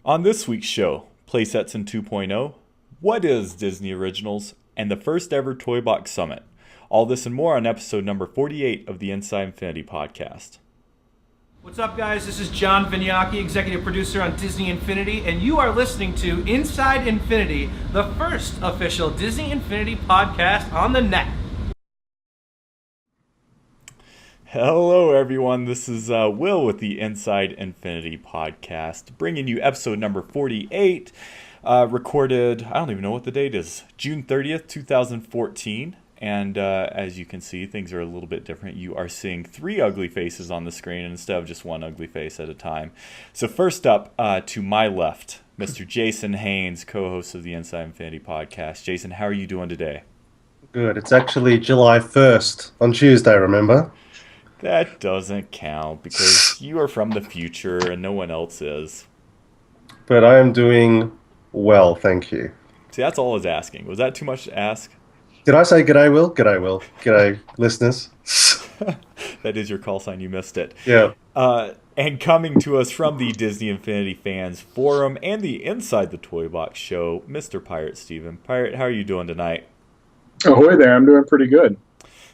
On this week's show, Playsets in 2.0, what is Disney Originals, and the first ever Toy Box Summit. All this and more on episode number 48 of the Inside Infinity podcast. What's up, guys? This is John Vignacchi, executive producer on Disney Infinity, and you are listening to Inside Infinity, the first official Disney Infinity podcast on the net. Hello, everyone. This is Will with the Inside Infinity podcast, bringing you episode number 48, recorded, I don't even know what the date is, June 30th, 2014. And as you can see, things are a little bit different. You are seeing three ugly faces on the screen instead of just one ugly face at a time. So first up, to my left, Mr. Jason Haynes, co-host of the Inside Infinity podcast. Jason, how are you doing today? Good. It's actually July 1st on Tuesday, remember? That doesn't count because you are from the future and no one else is. But I am doing well, thank you. See, that's all I was asking. Was that too much to ask? Did I say g'day, Will? G'day, Will. G'day, listeners. That is your call sign. You missed it. Yeah. And coming to us from the Disney Infinity Fans Forum and the Inside the Toy Box show, Mr. Pirate Steven. Pirate, how are you doing tonight? Ahoy there, I'm doing pretty good.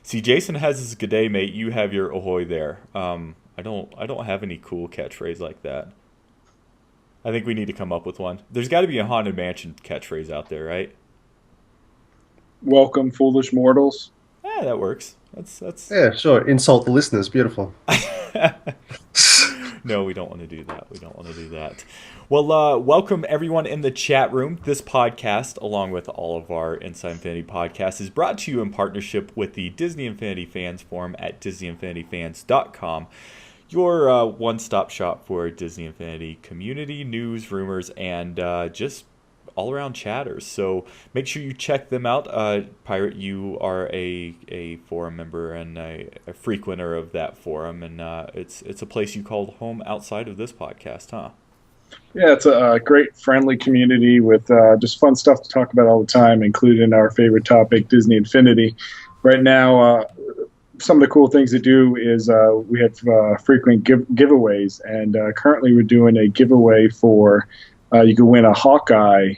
See, Jason has his good day, mate. You have your ahoy there. I don't have any cool catchphrase like that. I think we need to come up with one. There's got to be a Haunted Mansion catchphrase out there, right? Welcome, foolish mortals. Yeah, that works. That's Yeah, sure. Insult the listeners. Beautiful. No, we don't want to do that. Well, welcome everyone in the chat room. This podcast, along with all of our Inside Infinity podcasts, is brought to you in partnership with the Disney Infinity Fans Forum at DisneyInfinityFans.com. Your one-stop shop for Disney Infinity community, news, rumors, and just all-around chatters. So make sure you check them out. Pirate, you are a forum member and a frequenter of that forum, and it's a place you call home outside of this podcast, huh? Yeah, it's a great, friendly community with just fun stuff to talk about all the time, including our favorite topic, Disney Infinity. Right now, some of the cool things to do is we have frequent giveaways, and currently we're doing a giveaway for you can win a Hawkeye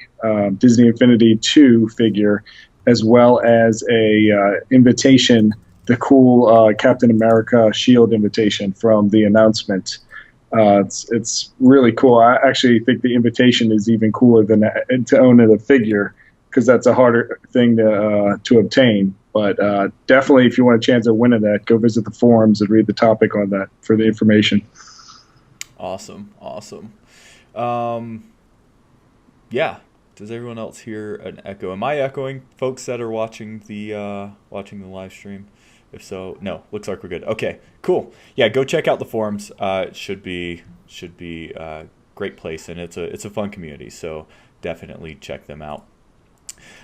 Disney Infinity 2 figure, as well as a invitation, the cool Captain America Shield invitation from the announcement. It's really cool. I actually think the invitation is even cooler than to own the figure, because that's a harder thing to obtain. But definitely, if you want a chance of winning that, go visit the forums and read the topic on that for the information. Awesome. Yeah. Does everyone else hear an echo? Am I echoing, folks that are watching the live stream? If so, no. Looks like we're good. Okay, cool. Yeah, go check out the forums. It should be a great place, and it's a fun community. So definitely check them out.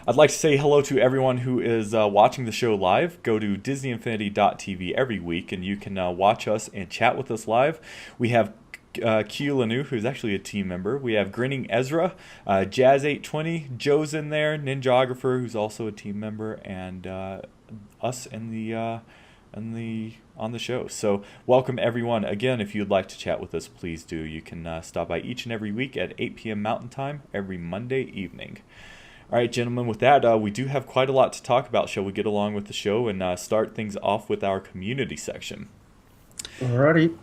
I'd like to say hello to everyone who is watching the show live. Go to DisneyInfinity.tv every week, and you can watch us and chat with us live. We have Q Lanu, who's actually a team member. We have Grinning Ezra, Jazz820, Joe's in there, Ninjographer, who's also a team member, and us on the show. So welcome everyone. Again, if you'd like to chat with us, please do. You can stop by each and every week at 8 p.m. Mountain Time every Monday evening. All right, gentlemen, with that, we do have quite a lot to talk about. Shall we get along with the show and start things off with our community section? Alrighty.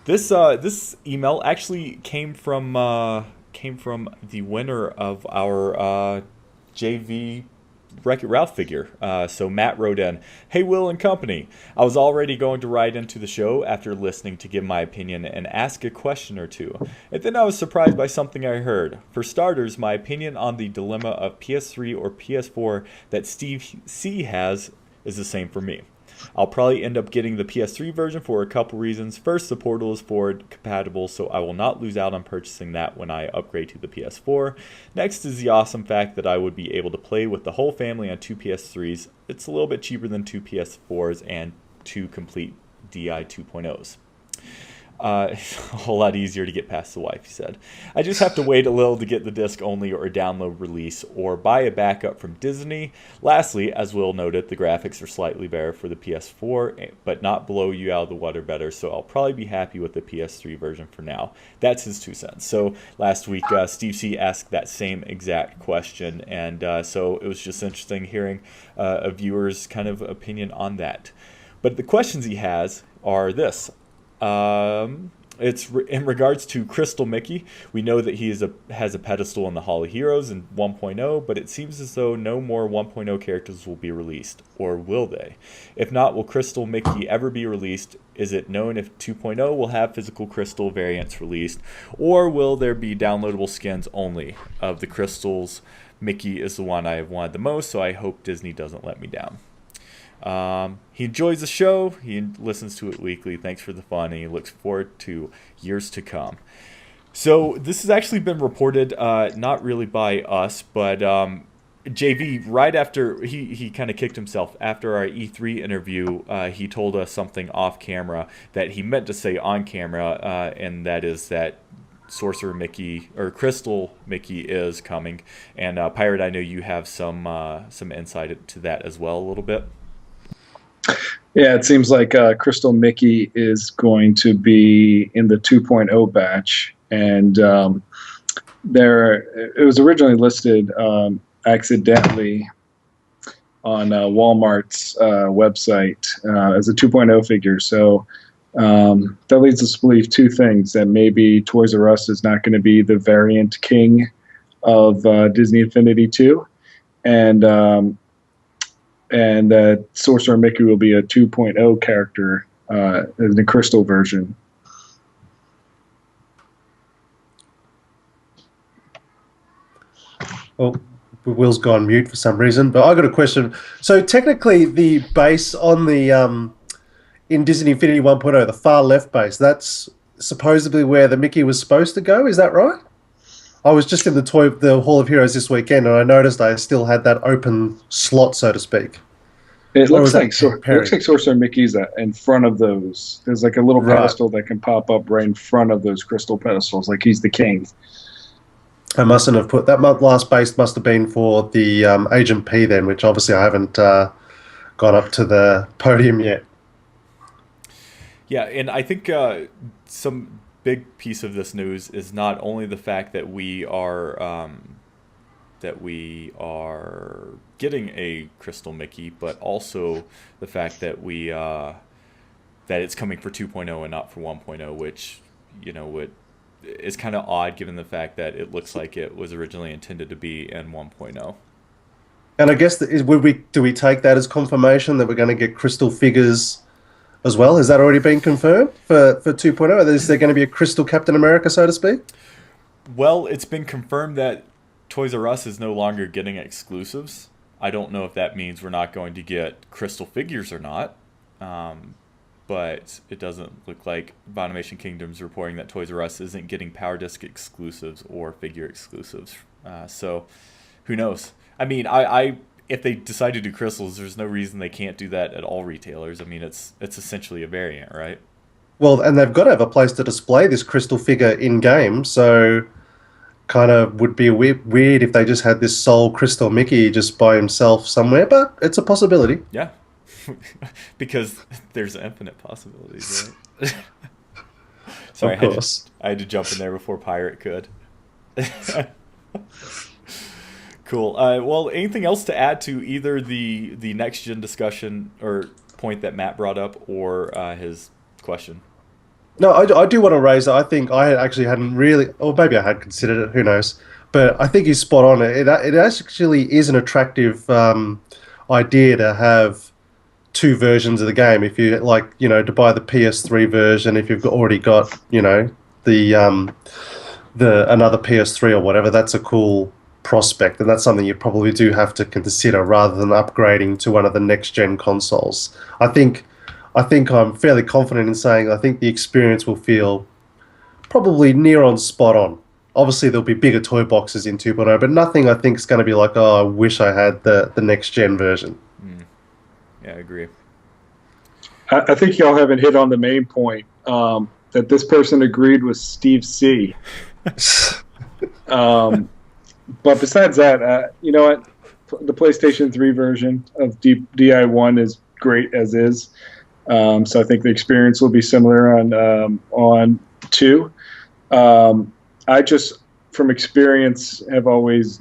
This email actually came from the winner of our JV Wreck-It Ralph figure. So Matt wrote in, "Hey Will and company, I was already going to write into the show after listening to give my opinion and ask a question or two. And then I was surprised by something I heard. For starters, my opinion on the dilemma of PS3 or PS4 that Steve C has is the same for me. I'll probably end up getting the PS3 version for a couple reasons. First, the Portal is forward compatible, so I will not lose out on purchasing that when I upgrade to the PS4. Next is the awesome fact that I would be able to play with the whole family on two PS3s. It's a little bit cheaper than two PS4s and two complete DI 2.0s. It's a whole lot easier to get past the wife, he said. I just have to wait a little to get the disc only or download release or buy a backup from Disney. Lastly, as Will noted, the graphics are slightly better for the PS4, but not blow you out of the water better, so I'll probably be happy with the PS3 version for now. That's his 2 cents. So last week, Steve C. asked that same exact question, and so it was just interesting hearing a viewer's kind of opinion on that. But the questions he has are this. It's in regards to Crystal Mickey. We know that he has a pedestal in the Hall of Heroes in 1.0, but it seems as though no more 1.0 characters will be released. Or will they? If not, will Crystal Mickey ever be released? Is it known if 2.0 will have physical crystal variants released? Or will there be downloadable skins only of the crystals? Mickey is the one I have wanted the most, so I hope Disney doesn't let me down. He enjoys the show. He listens to it weekly. Thanks for the fun, and he looks forward to years to come. So this has actually been reported, not really by us, but JV, right after he kind of kicked himself after our E3 interview, he told us something off camera that he meant to say on camera, and that is that Sorcerer Mickey or Crystal Mickey is coming. And Pirate, I know you have some insight to that as well a little bit. Yeah, it seems like Crystal Mickey is going to be in the 2.0 batch, and it was originally listed accidentally on Walmart's website as a 2.0 figure. So that leads us to believe two things: that maybe Toys R Us is not going to be the variant king of Disney Infinity 2, and that Sorcerer Mickey will be a 2.0 character in the Crystal version. Well, Will's gone mute for some reason, but I got a question. So technically, the base on the in Disney Infinity 1.0, the far left base, that's supposedly where the Mickey was supposed to go. Is that right? I was just in the Hall of Heroes this weekend, and I noticed I still had that open slot, so to speak. It looks like Sorcerer Mickey's in front of those. There's like a little pedestal that can pop up right in front of those crystal pedestals, like he's the king. I mustn't have put that last base. Must have been for the Agent P then, which obviously I haven't gone up to the podium yet. Yeah, and I think some big piece of this news is not only the fact that we are getting a Crystal Mickey, but also the fact that that it's coming for 2.0 and not for 1.0, which is kind of odd given the fact that it looks like it was originally intended to be in 1.0. And I guess do we take that as confirmation that we're going to get crystal figures as well? Has that already been confirmed for 2.0? Is there going to be a Crystal Captain America, so to speak? Well, it's been confirmed that Toys R Us is no longer getting exclusives. I don't know if that means we're not going to get crystal figures or not. But it doesn't look like Bonimation Kingdom's reporting that Toys R Us isn't getting Power Disc exclusives or figure exclusives. So who knows? I mean, if they decide to do crystals, there's no reason they can't do that at all retailers. I mean, it's essentially a variant, right? Well, and they've got to have a place to display this crystal figure in-game, so kind of would be weird if they just had this sole Crystal Mickey just by himself somewhere, but it's a possibility. Yeah, because there's infinite possibilities, right? Sorry, of course. I had to jump in there before Pirate could. Cool. Well, anything else to add to either the next gen discussion or point that Matt brought up, or his question? No, I do want to raise that. I think I actually hadn't really, or maybe I had considered it, who knows. But I think he's spot on. It actually is an attractive idea to have two versions of the game. If you like, to buy the PS3 version, if you've already got, the another PS3 or whatever, that's a cool prospect, and that's something you probably do have to consider rather than upgrading to one of the next gen consoles. I think I'm fairly confident in saying I think the experience will feel probably near on spot on. Obviously there'll be bigger toy boxes in 2.0, but nothing I think is going to be like, oh, I wish I had the next gen version. Yeah, I agree. I think y'all haven't hit on the main point. that this person agreed with Steve C. But besides that, you know what? The PlayStation 3 version of DI1 is great as is. So I think the experience will be similar on 2. I just, from experience, have always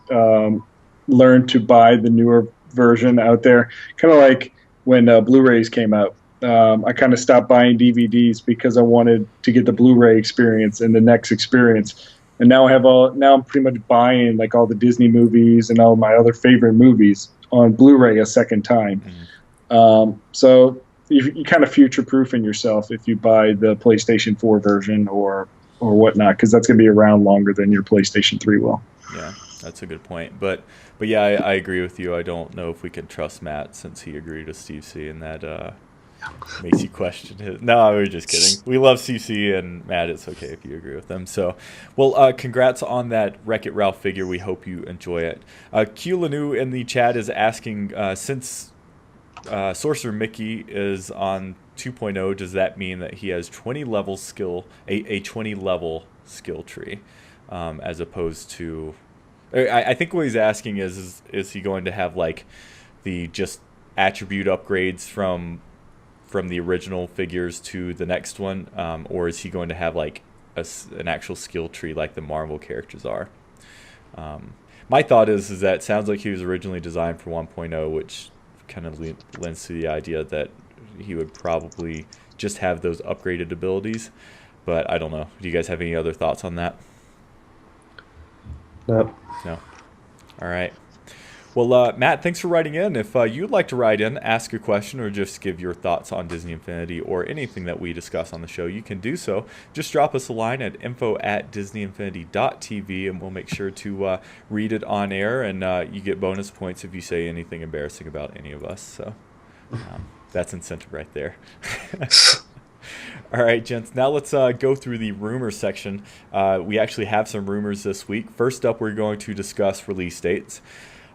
learned to buy the newer version out there. Kind of like when Blu-rays came out. I kind of stopped buying DVDs because I wanted to get the Blu-ray experience and the next experience. And now I'm pretty much buying like all the Disney movies and all my other favorite movies on Blu-ray a second time. So you kind of future-proofing yourself if you buy the PlayStation 4 version or whatnot, because that's going to be around longer than your PlayStation 3 will. Yeah, that's a good point. But yeah, I agree with you. I don't know if we can trust Matt since he agreed with Steve C, and that makes you question his. No, we're just kidding. We love CC, and Matt, it's okay if you agree with them. So, well, congrats on that Wreck-It Ralph figure. We hope you enjoy it. Q Lanu in the chat is asking, since Sorcerer Mickey is on 2.0, does that mean that he has 20 level skill, a 20 level skill tree, as opposed to? I think what he's asking is he going to have like the just attribute upgrades from the original figures to the next one, or is he going to have like an actual skill tree like the Marvel characters are? My thought is that it sounds like he was originally designed for 1.0, which kind of lends to the idea that he would probably just have those upgraded abilities, but I don't know. Do you guys have any other thoughts on that? No. All right. Well, Matt, thanks for writing in. If you'd like to write in, ask a question, or just give your thoughts on Disney Infinity or anything that we discuss on the show, you can do so. Just drop us a line at info@disneyinfinity.tv, and we'll make sure to read it on air, and you get bonus points if you say anything embarrassing about any of us. So that's incentive right there. All right, gents, now let's go through the rumor section. We actually have some rumors this week. First up, we're going to discuss release dates.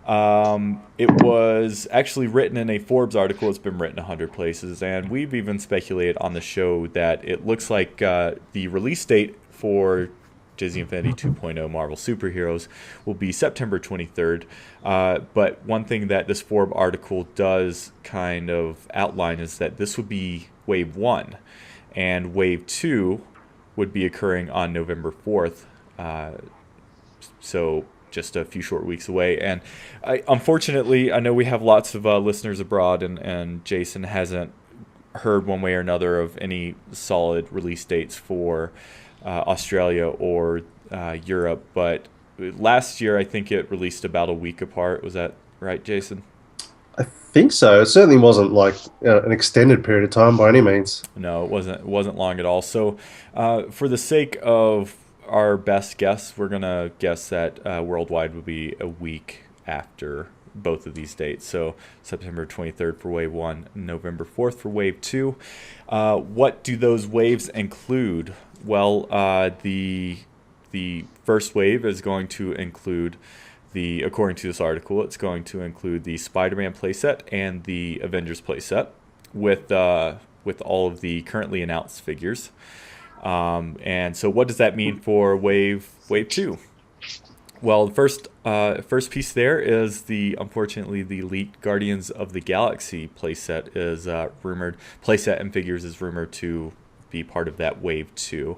It was actually written in a Forbes article. It's been written 100 places, and we've even speculated on the show that it looks like the release date for Disney Infinity 2.0 Marvel Superheroes will be September 23rd. But one thing that this Forbes article does kind of outline is that this would be Wave 1, and Wave 2 would be occurring on November 4th. So just a few short weeks away. And unfortunately, I know we have lots of listeners abroad, and Jason hasn't heard one way or another of any solid release dates for Australia or Europe. But last year, I think it released about a week apart. Was that right, Jason? I think so. It certainly wasn't like an extended period of time by any means. No, it wasn't long at all. So for the sake of our best guess, we're going to guess that worldwide would be a week after both of these dates. So September 23rd for Wave 1, November 4th for Wave 2. What do those waves include? Well, the first wave is going to include according to this article, it's going to include the SpiderMan Playset and the Avengers Playset with all of the currently announced figures. And so what does that mean for Wave 2? Well, the first piece there is unfortunately the leaked Guardians of the Galaxy playset is rumored. Playset and figures is rumored to be part of that Wave 2.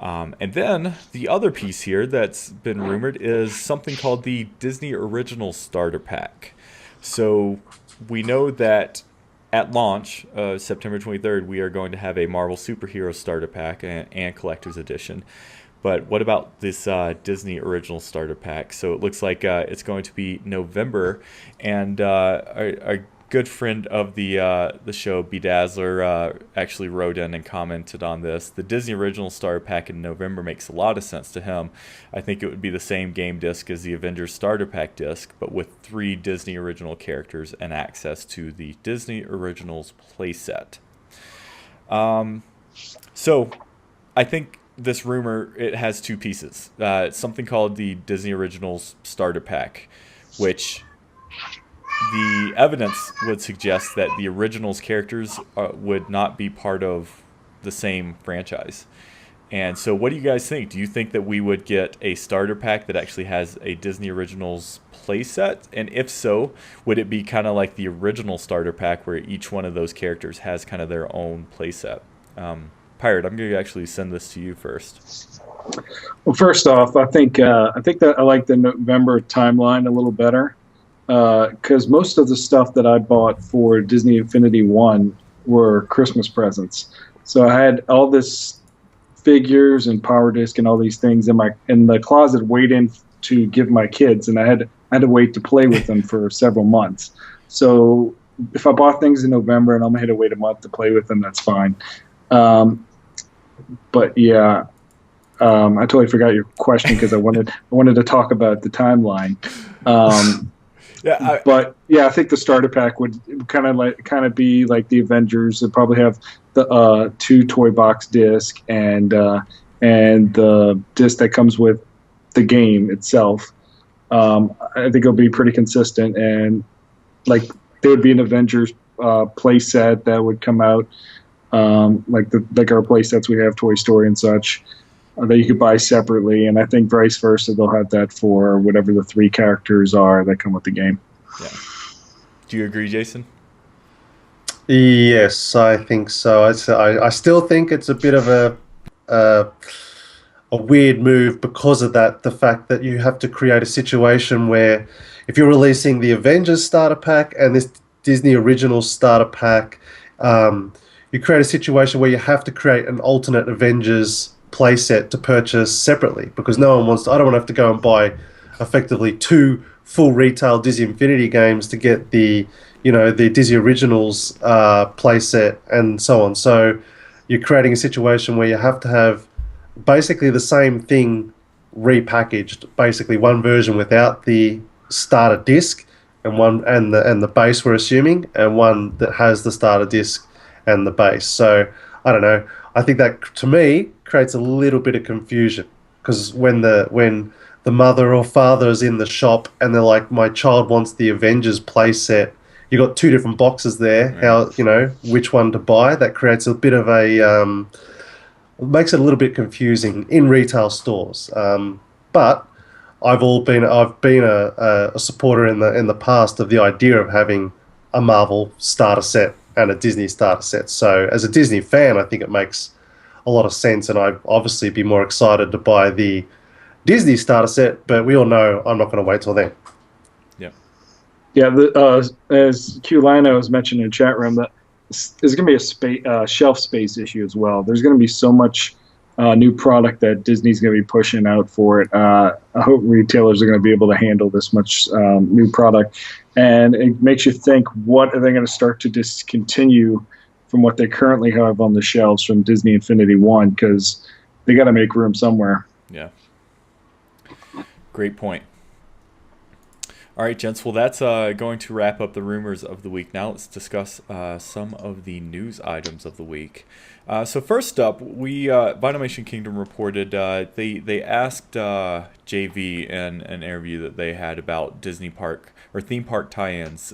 And then the other piece here that's been rumored is something called the Disney Original Starter Pack. So we know that at launch, September 23rd, we are going to have a Marvel Superhero Starter Pack and Collector's Edition. But what about this Disney Original Starter Pack? So it looks like it's going to be November, and our good friend of the show, Bedazzler, actually wrote in and commented on this. The Disney Original Starter Pack in November makes a lot of sense to him. I think it would be the same game disc as the Avengers Starter Pack disc, but with 3 Disney Original characters and access to the Disney Originals playset. So I think this rumor, it has 2 pieces. It's something called the Disney Originals Starter Pack, which the evidence would suggest that the Originals characters would not be part of the same franchise. And so what do you guys think? Do you think that we would get a starter pack that actually has a Disney Originals playset? And if so, would it be kind of like the original starter pack where each one of those characters has kind of their own playset? Pirate, I'm going to actually send this to you first. Well, first off, I think that I like the November timeline a little better, because most of the stuff that I bought for Disney Infinity 1 were Christmas presents. So I had all this figures and power disc and all these things in the closet waiting to give my kids, and I had to wait to play with them for several months. So if I bought things in November and I'm going to wait a month to play with them, that's fine. But yeah, I totally forgot your question because I wanted to talk about the timeline. But yeah, I think the starter pack would kind of be like the Avengers. It'd probably have the 2 toy box disc and the disc that comes with the game itself. I think it'll be pretty consistent, and like there would be an Avengers play set that would come out, like our play sets we have, Toy Story and such, that you could buy separately, and I think vice versa, they'll have that for whatever the 3 characters are that come with the game. Yeah. Do you agree, Jason? Yes, I think so. I still think it's a bit of a weird move because of that. The fact that you have to create a situation where if you're releasing the Avengers starter pack and this Disney Originals starter pack, you create a situation where you have to create an alternate Avengers playset to purchase separately, because no one wants to. I don't want to have to go and buy effectively 2 full retail Disney Infinity games to get the Disney Originals playset and so on. So you're creating a situation where you have to have basically the same thing repackaged, basically one version without the starter disc and one and the base, we're assuming, and one that has the starter disc and the base. So I don't know. I think that, to me, creates a little bit of confusion, because when the mother or father is in the shop and they're like, my child wants the Avengers playset, you got 2 different boxes there. Right. How, which one to buy? That creates a bit of makes it a little bit confusing in retail stores. But I've been a supporter in the past of the idea of having a Marvel starter set and a Disney starter set. So as a Disney fan, I think it makes a lot of sense, and I'd obviously be more excited to buy the Disney starter set, but we all know I'm not going to wait till then. Yeah, as Q Lino was mentioned in the chat room, that there's going to be a shelf space issue as well. There's going to be so much new product that Disney's going to be pushing out for it. I hope retailers are going to be able to handle this much new product. And it makes you think, what are they going to start to discontinue from what they currently have on the shelves from Disney Infinity 1? Because they got to make room somewhere. Yeah. Great point. All right, gents. Well, that's going to wrap up the rumors of the week. Now let's discuss some of the news items of the week. So first up, Vinylmation Kingdom reported they asked JV in an interview that they had about Disney park or theme park tie-ins.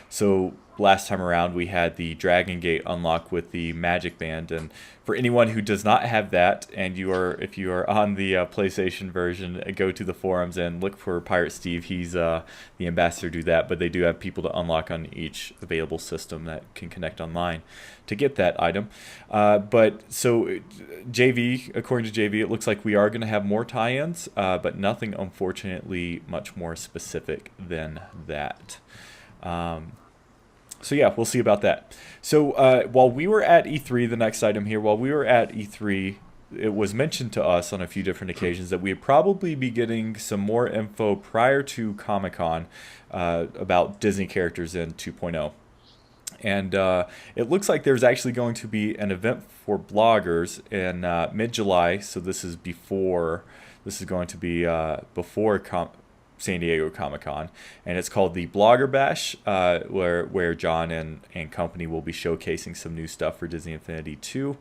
So last time around, we had the Dragon Gate unlock with the Magic Band, and for anyone who does not have that, and if you are on the PlayStation version, go to the forums and look for Pirate Steve. He's the ambassador to do that, but they do have people to unlock on each available system that can connect online to get that item. But so JV, according to JV, it looks like we are going to have more tie-ins, but nothing, unfortunately, much more specific than that. So yeah, we'll see about that. So while we were at E3, the next item here, while we were at E3, it was mentioned to us on a few different occasions that we'd probably be getting some more info prior to Comic-Con about Disney characters in 2.0. And it looks like there's actually going to be an event for bloggers in mid-July. So this is going to be before San Diego Comic-Con, and it's called the Blogger Bash, where John and company will be showcasing some new stuff for Disney Infinity 2.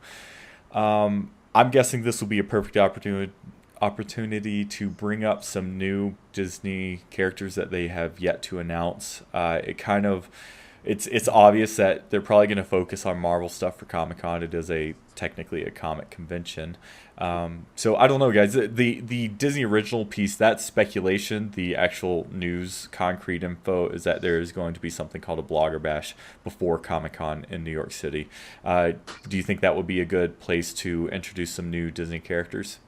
I'm guessing this will be a perfect opportunity to bring up some new Disney characters that they have yet to announce. It kind of it's obvious that they're probably going to focus on Marvel stuff for Comic-Con. It is technically a comic convention. So I don't know, guys. The Disney original piece, that's speculation. The actual news, concrete info is that there is going to be something called a Blogger Bash before Comic-Con in New York City. Do you think that would be a good place to introduce some new Disney characters?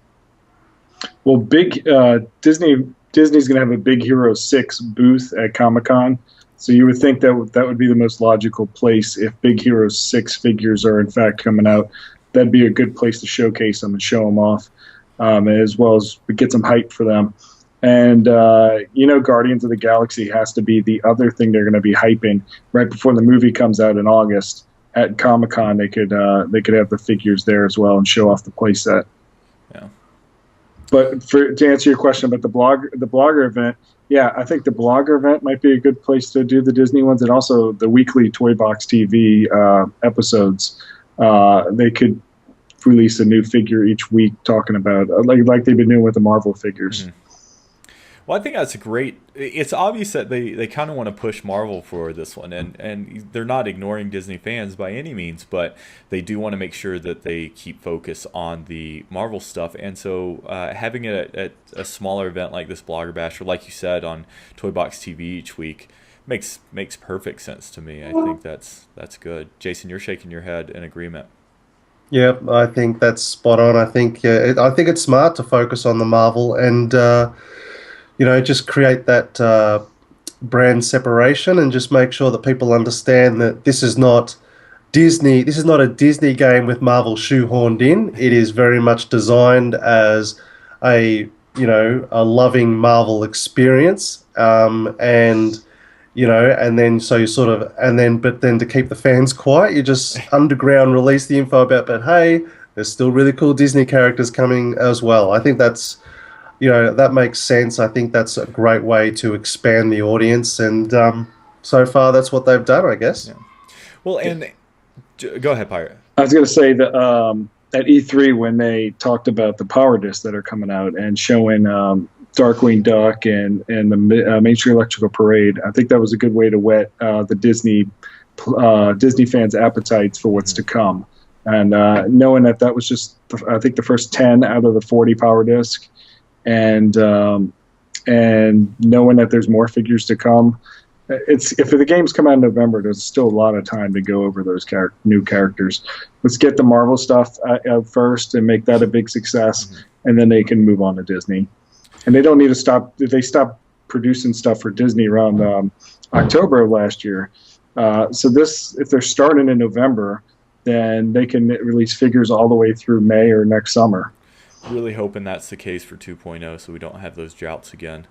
Well, Disney's going to have a Big Hero 6 booth at Comic-Con. So you would think that would be the most logical place if Big Hero 6 figures are in fact coming out. That'd be a good place to showcase them and show them off, as well as get some hype for them. And Guardians of the Galaxy has to be the other thing they're going to be hyping right before the movie comes out in August at Comic-Con. They could have the figures there as well and show off the playset. Yeah. But to answer your question about the blogger event, yeah, I think the blogger event might be a good place to do the Disney ones, and also the weekly Toy Box TV episodes. They could release a new figure each week, talking about like they've been doing with the Marvel figures. Mm-hmm. Well, I think that's great. It's obvious that they kind of want to push Marvel for this one, and they're not ignoring Disney fans by any means, but they do want to make sure that they keep focus on the Marvel stuff. And so having it at a smaller event like this Blogger Bash, or like you said, on Toy Box TV each week, makes perfect sense to me. I think that's good. Jason, you're shaking your head in agreement. Yeah, I think that's spot on. I think it's smart to focus on the Marvel and just create that brand separation and just make sure that people understand that this is not Disney. This is not a Disney game with Marvel shoehorned in. It is very much designed as a loving Marvel experience, but then to keep the fans quiet, you just underground release the info about, but hey, there's still really cool Disney characters coming as well. I think that's, that makes sense. I think that's a great way to expand the audience, and so far that's what they've done, I guess. Yeah. Well, and go ahead, Pirate. I was going to say that at E3, when they talked about the Power Discs that are coming out and showing Darkwing Duck and the Main Street Electrical Parade, I think that was a good way to whet the Disney fans' appetites for what's to come. And knowing that was just, I think, the first 10 out of the 40 Power Disc, and knowing that there's more figures to come, if the games come out in November, there's still a lot of time to go over those new characters. Let's get the Marvel stuff out first and make that a big success, and then they can move on to Disney. And they don't need to stop. They stopped producing stuff for Disney around October of last year. So if they're starting in November, then they can release figures all the way through May or next summer. Really hoping that's the case for 2.0, so we don't have those droughts again.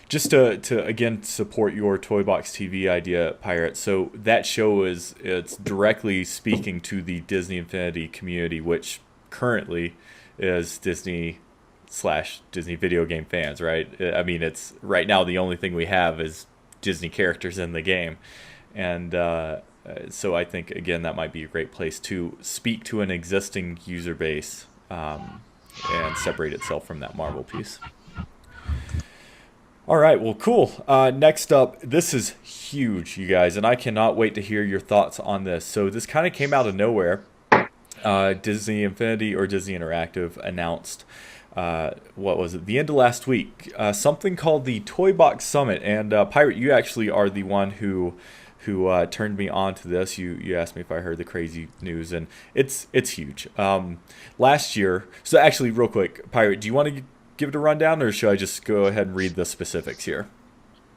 Just to again support your Toy Box TV idea, Pirate. So that show it's directly speaking to the Disney Infinity community, which currently is Disney/Disney video game fans, right? I mean, it's right now the only thing we have is Disney characters in the game, and so I think again that might be a great place to speak to an existing user base and separate itself from that Marvel piece. All right, well, cool. Next up, this is huge, you guys, and I cannot wait to hear your thoughts on this. So this kind of came out of nowhere. Disney Infinity or Disney Interactive announced, what was it, the end of last week, something called the Toy Box Summit. And Pirate, you actually are the one who turned me on to this. You asked me if I heard the crazy news, and it's huge. Last year, so actually, real quick, Pirate, do you want to give it a rundown, or should I just go ahead and read the specifics here?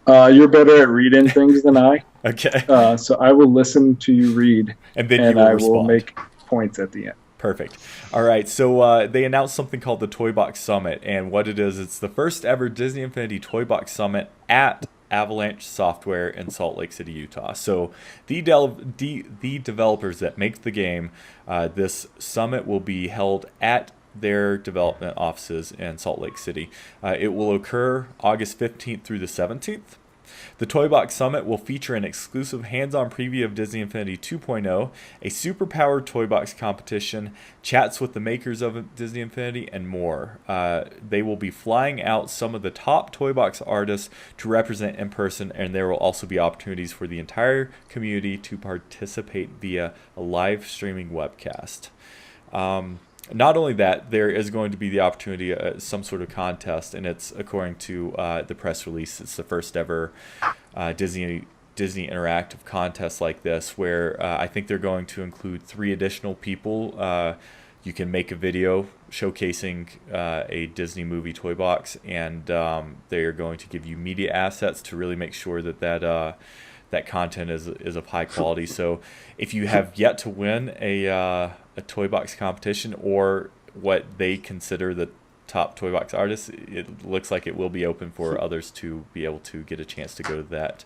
You're better at reading things than I. Okay. So I will listen to you read, and then and you will I respond. will make points at the end. Perfect. All right, so they announced something called the Toy Box Summit, and what it is, it's the first ever Disney Infinity Toy Box Summit at Avalanche Software in Salt Lake City, Utah. So the developers that make the game, this summit will be held at their development offices in Salt Lake City. It will occur August 15th through the 17th. The Toy Box Summit will feature an exclusive hands-on preview of Disney Infinity 2.0, a super-powered Toy Box competition, chats with the makers of Disney Infinity, and more. They will be flying out some of the top Toy Box artists to represent in person, and there will also be opportunities for the entire community to participate via a live streaming webcast. Not only that, there is going to be the opportunity some sort of contest, and it's according to the press release. It's the first ever Disney interactive contest like this, where I think they're going to include 3 additional people. You can make a video showcasing a Disney movie toy box, and they are going to give you media assets to really make sure that content is of high quality. So if you have yet to win a toy box competition, or what they consider the top toy box artists, it looks like it will be open for others to be able to get a chance to go to that,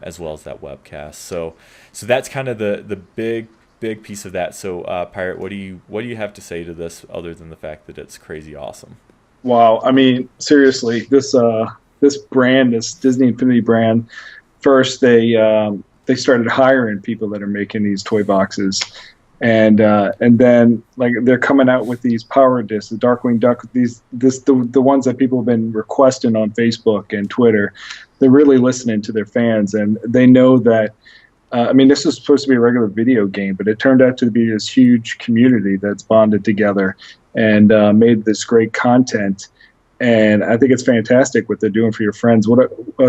as well as that webcast. So that's kind of the big piece of that. So Pirate, what do you have to say to this, other than the fact that it's crazy awesome? Wow, I mean, seriously, this brand, this Disney Infinity brand, first they started hiring people that are making these toy boxes, and then like they're coming out with these power discs, the Darkwing Duck, the ones that people have been requesting on Facebook and Twitter. They're really listening to their fans, and they know that. I mean, this is supposed to be a regular video game, but it turned out to be this huge community that's bonded together and made this great content. And I think it's fantastic what they're doing for your friends,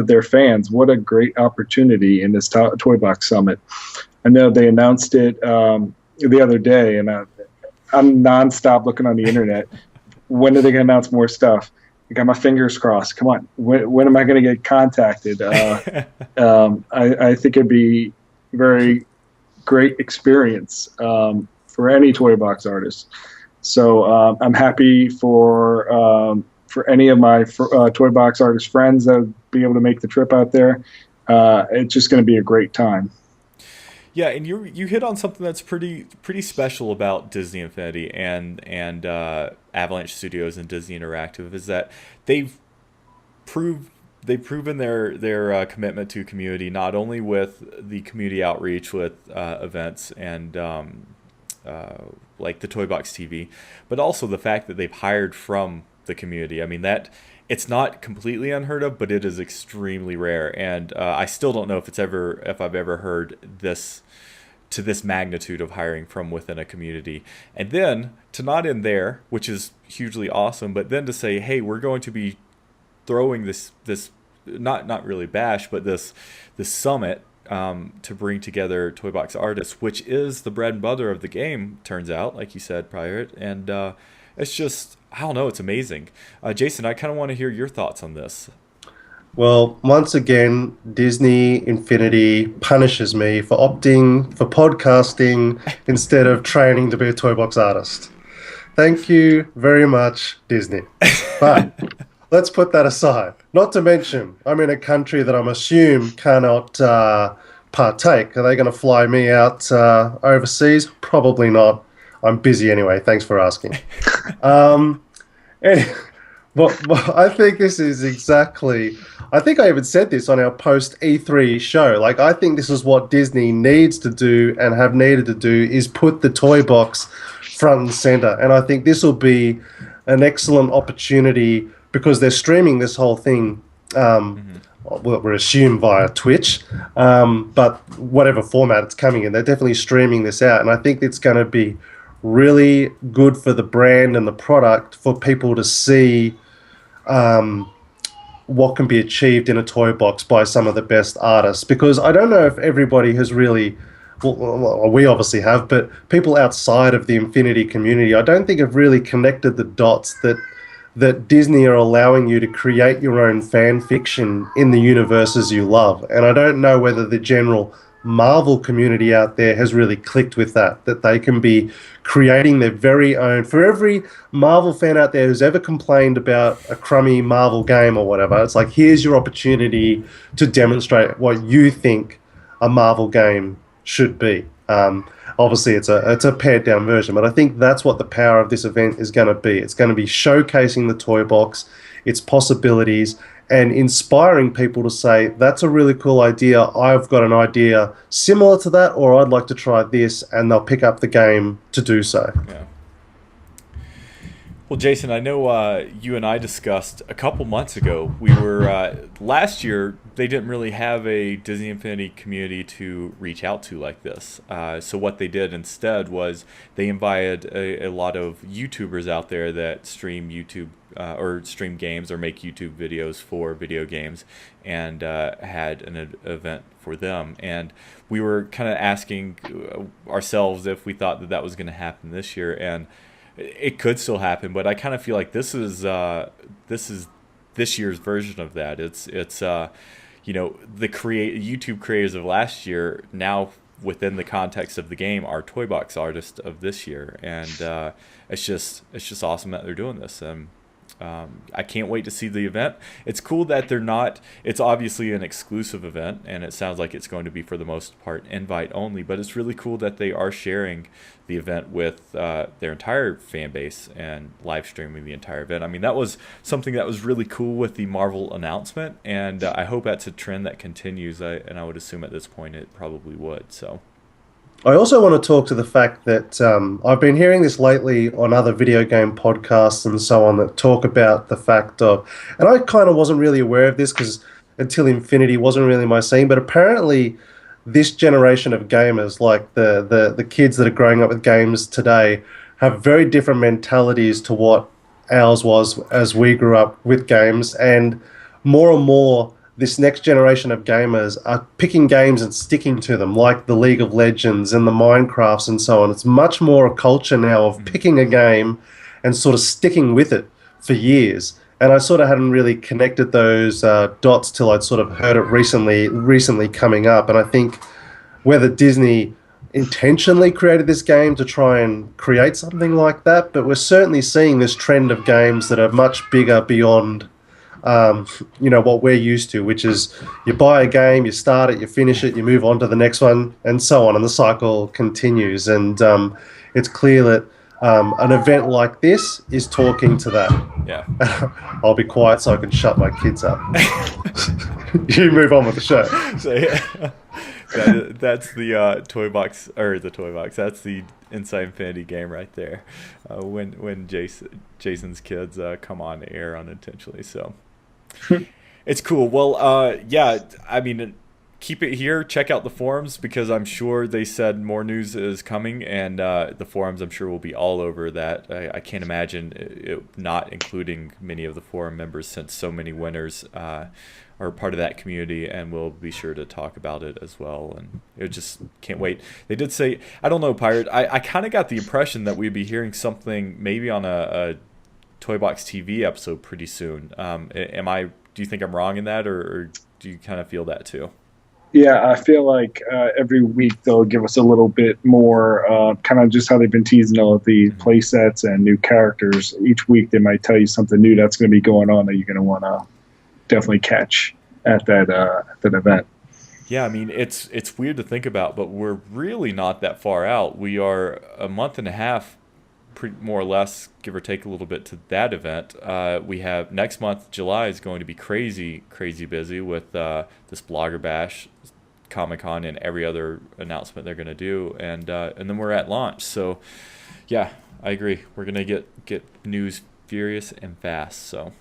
their fans. What a great opportunity in this Toy Box Summit. I know they announced it the other day, and I'm nonstop looking on the internet. When are they going to announce more stuff? I got my fingers crossed. Come on. When am I going to get contacted? I think it'd be a very great experience for any Toy Box artist. So I'm happy for any of my Toy Box artist friends that would be able to make the trip out there. It's just going to be a great time. Yeah, and you hit on something that's pretty special about Disney Infinity and Avalanche Studios and Disney Interactive, is that they've proven their commitment to community, not only with the community outreach with events and like the Toy Box TV, but also the fact that they've hired from the community. I mean, that it's not completely unheard of, but it is extremely rare, and I still don't know if I've ever heard this to this magnitude of hiring from within a community. And then to not end there, which is hugely awesome, but then to say, hey, we're going to be throwing this not really bash, but this summit to bring together Toy Box artists, which is the bread and butter of the game, turns out, like you said, Pirate. And it's just, I don't know, it's amazing. Jason, I kind of want to hear your thoughts on this. Well, once again, Disney Infinity punishes me for opting for podcasting instead of training to be a Toy Box artist. Thank you very much, Disney. But let's put that aside. Not to mention, I'm in a country that I'm assume cannot partake. Are they going to fly me out overseas? Probably not. I'm busy anyway. Thanks for asking. Anyway, well, I think this is exactly... I think I even said this on our post-E3 show. Like, I think this is what Disney needs to do and have needed to do, is put the toy box front and center. And I think this will be an excellent opportunity because they're streaming this whole thing, well, we're assumed via Twitch, but whatever format it's coming in, they're definitely streaming this out. And I think it's going to be really good for the brand and the product for people to see what can be achieved in a toy box by some of the best artists. Because I don't know if everybody has really, well, we obviously have, but people outside of the Infinity community, I don't think have really connected the dots that Disney are allowing you to create your own fan fiction in the universes you love. And I don't know whether the general Marvel community out there has really clicked with that they can be creating their very own. For every Marvel fan out there who's ever complained about a crummy Marvel game or whatever, it's like, here's your opportunity to demonstrate what you think a Marvel game should be. Obviously, it's a pared down version, but I think that's what the power of this event is going to be. It's going to be showcasing the toy box, its possibilities, and inspiring people to say, that's a really cool idea. I've got an idea similar to that, or I'd like to try this, and they'll pick up the game to do so. Yeah. Well, Jason, I know you and I discussed a couple months ago. We were last year. They didn't really have a Disney Infinity community to reach out to like this. So what they did instead was they invited a lot of YouTubers out there that stream YouTube or stream games or make YouTube videos for video games, and had an event for them. And we were kind of asking ourselves if we thought that that was going to happen this year, and it could still happen, but I kind of feel like this is this year's version of that. It's you know, the YouTube creators of last year now within the context of the game are Toy Box artists of this year, and it's just awesome that they're doing this. I can't wait to see the event. It's cool that they're not. It's obviously an exclusive event, and it sounds like it's going to be for the most part invite only. But it's really cool that they are sharing the event with their entire fan base and live streaming the entire event. I mean, that was something that was really cool with the Marvel announcement, and I hope that's a trend that continues. And I would assume at this point it probably would. So. I also want to talk to the fact that I've been hearing this lately on other video game podcasts and so on that talk about the fact of, and I kind of wasn't really aware of this because until Infinity wasn't really my scene, but apparently this generation of gamers, like the kids that are growing up with games today, have very different mentalities to what ours was as we grew up with games, and more this next generation of gamers are picking games and sticking to them, like the League of Legends and the Minecrafts and so on. It's much more a culture now of picking a game and sort of sticking with it for years. And I sort of hadn't really connected those dots till I'd sort of heard it recently coming up. And I think whether Disney intentionally created this game to try and create something like that, but we're certainly seeing this trend of games that are much bigger beyond you know, what we're used to, which is you buy a game, you start it, you finish it, you move on to the next one, and so on, and the cycle continues. And it's clear that an event like this is talking to that. Yeah. I'll be quiet so I can shut my kids up. You move on with the show. So, yeah. That's the Toy Box, or the Toy Box. That's the Inside Infinity game right there. When Jason's kids come on air unintentionally. So it's cool. Well, yeah. I mean, keep it here. Check out the forums because I'm sure they said more news is coming, and the forums I'm sure will be all over that. I can't imagine it not including many of the forum members since so many winners are part of that community, and we'll be sure to talk about it as well. And it just can't wait. They did say, I don't know, Pirate, I kind of got the impression that we'd be hearing something maybe on a Toy Box TV episode pretty soon. Do you think I'm wrong in that, or do you kind of feel that too? Yeah, I feel like every week they'll give us a little bit more, kind of just how they've been teasing all of the play sets and new characters. Each week they might tell you something new that's going to be going on that you're going to want to definitely catch at that event. Yeah, I mean, it's weird to think about, but we're really not that far out. We are a month and a half, more or less, give or take a little bit, to that event. We have next month, July, is going to be crazy busy with this Blogger Bash, Comic-Con, and every other announcement they're going to do, and then we're at launch. So, yeah, I agree. We're going to get news furious and fast. So.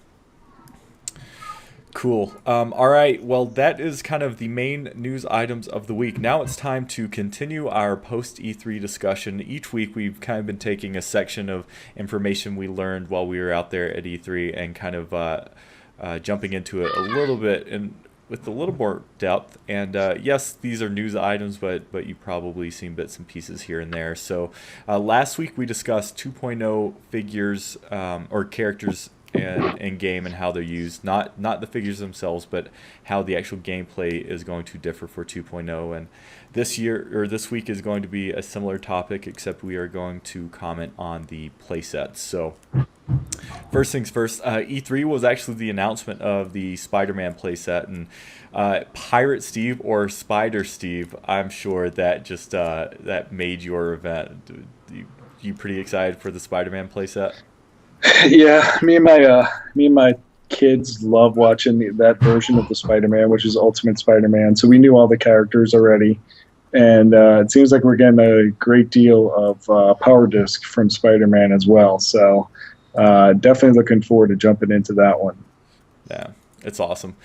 Cool. All right. Well, that is kind of the main news items of the week. Now it's time to continue our post E3 discussion. Each week we've kind of been taking a section of information we learned while we were out there at E3 and kind of jumping into it a little bit and with a little more depth. And yes, these are news items, but you've probably seen bits and pieces here and there. So last week we discussed 2.0 figures or characters in game and how they're used, not the figures themselves, but how the actual gameplay is going to differ for 2.0. And this week is going to be a similar topic, except we are going to comment on the playsets. So first things first, E3 was actually the announcement of the SpiderMan playset, and Pirate Steve or Spider Steve, I'm sure that just that made your event. You pretty excited for the SpiderMan playset? Yeah, me and my kids love watching that version of the Spider-Man, which is Ultimate Spider-Man. So we knew all the characters already. And it seems like we're getting a great deal of Power Disc from Spider-Man as well. So definitely looking forward to jumping into that one. Yeah, it's awesome.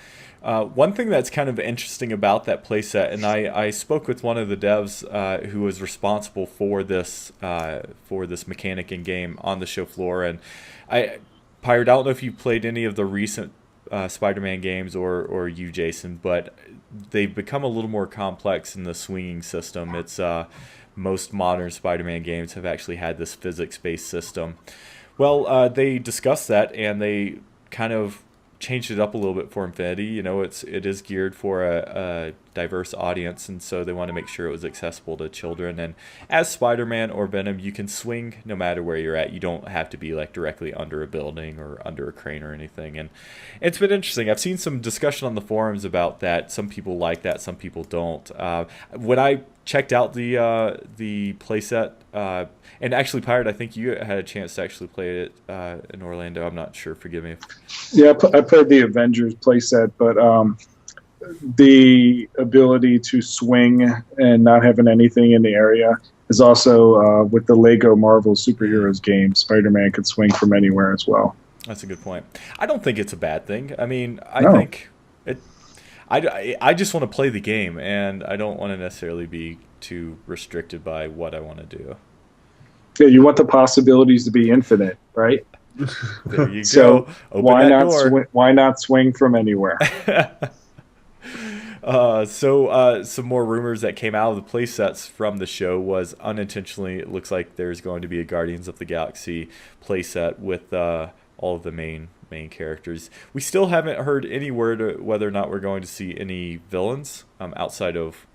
One thing that's kind of interesting about that playset, and I spoke with one of the devs who was responsible for this mechanic in game on the show floor, and Pirate, I don't know if you played any of the recent Spider-Man games or you, Jason, but they've become a little more complex in the swinging system. It's most modern Spider-Man games have actually had this physics-based system. Well, they discussed that, and they kind of changed it up a little bit for Infinity. You know, it is geared for a diverse audience, and so they want to make sure it was accessible to children. And as Spider-Man or Venom, you can swing no matter where you're at. You don't have to be like directly under a building or under a crane or anything. And it's been interesting. I've seen some discussion on the forums about that. Some people like that, some people don't. When I checked out the playset, and actually, Pirate, I think you had a chance to actually play it in Orlando. I'm not sure. Forgive me. Yeah, I played the Avengers playset, but the ability to swing and not having anything in the area is also with the Lego Marvel Superheroes game. Spider-Man could swing from anywhere as well. That's a good point. I don't think it's a bad thing. I mean, No. think it. I just want to play the game, and I don't want to necessarily be too restricted by what I want to do. Yeah, you want the possibilities to be infinite, right? There you So go. Open why that not door. why not swing from anywhere? So some more rumors that came out of the playsets from the show was unintentionally, it looks like there's going to be a Guardians of the Galaxy playset with all of the main characters. We still haven't heard any word whether or not we're going to see any villains outside of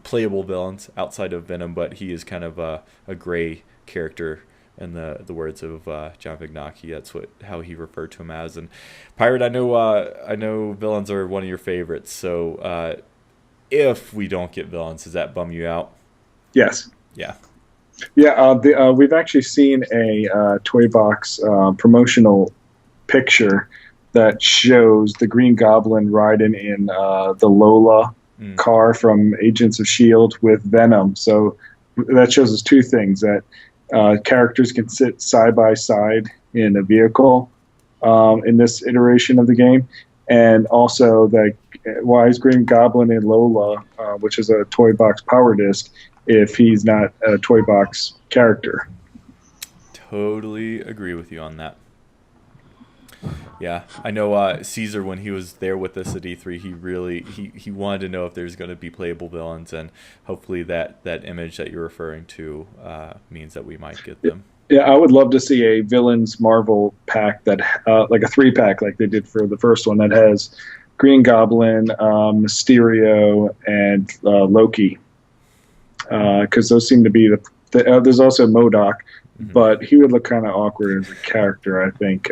playable villains outside of Venom, but he is kind of a gray character in the words of John Vignacchi. That's how he referred to him as. And Pirate, I know villains are one of your favorites. So if we don't get villains, does that bum you out? Yes. Yeah. Yeah. We've actually seen a toy box promotional picture that shows the Green Goblin riding in the Lola car from Agents of S.H.I.E.L.D. with Venom. So that shows us two things: that characters can sit side by side in a vehicle in this iteration of the game, and also that why is Green Goblin in Lola, which is a toy box power disc, if he's not a toy box character? Totally agree with you on that. Yeah, I know Caesar, when he was there with us at E3, he really he wanted to know if there's going to be playable villains, and hopefully that image that you're referring to means that we might get them. Yeah, I would love to see a Villains Marvel pack that like a 3-pack like they did for the first one, that has Green Goblin, Mysterio, and Loki, because those seem to be there's also MODOK, but he would look kind of awkward as a character, I think.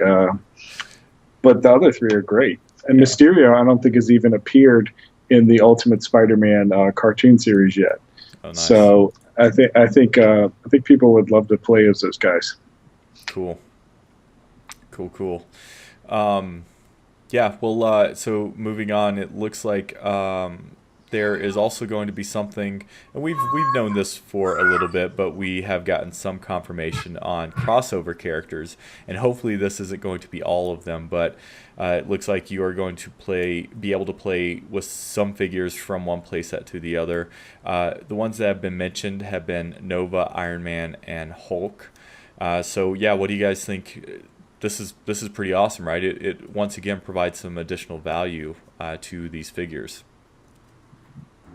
But the other three are great. And Mysterio, I don't think, has even appeared in the Ultimate Spider-Man cartoon series yet. Oh, nice. So I think people would love to play as those guys. Cool. Yeah. Well, so moving on, it looks like there is also going to be something, and we've known this for a little bit, but we have gotten some confirmation on crossover characters, and hopefully this isn't going to be all of them, but it looks like you are going to be able to play with some figures from one playset to the other. The ones that have been mentioned have been Nova, Iron Man, and Hulk. So yeah, what do you guys think? This is pretty awesome, right? It once again provides some additional value to these figures.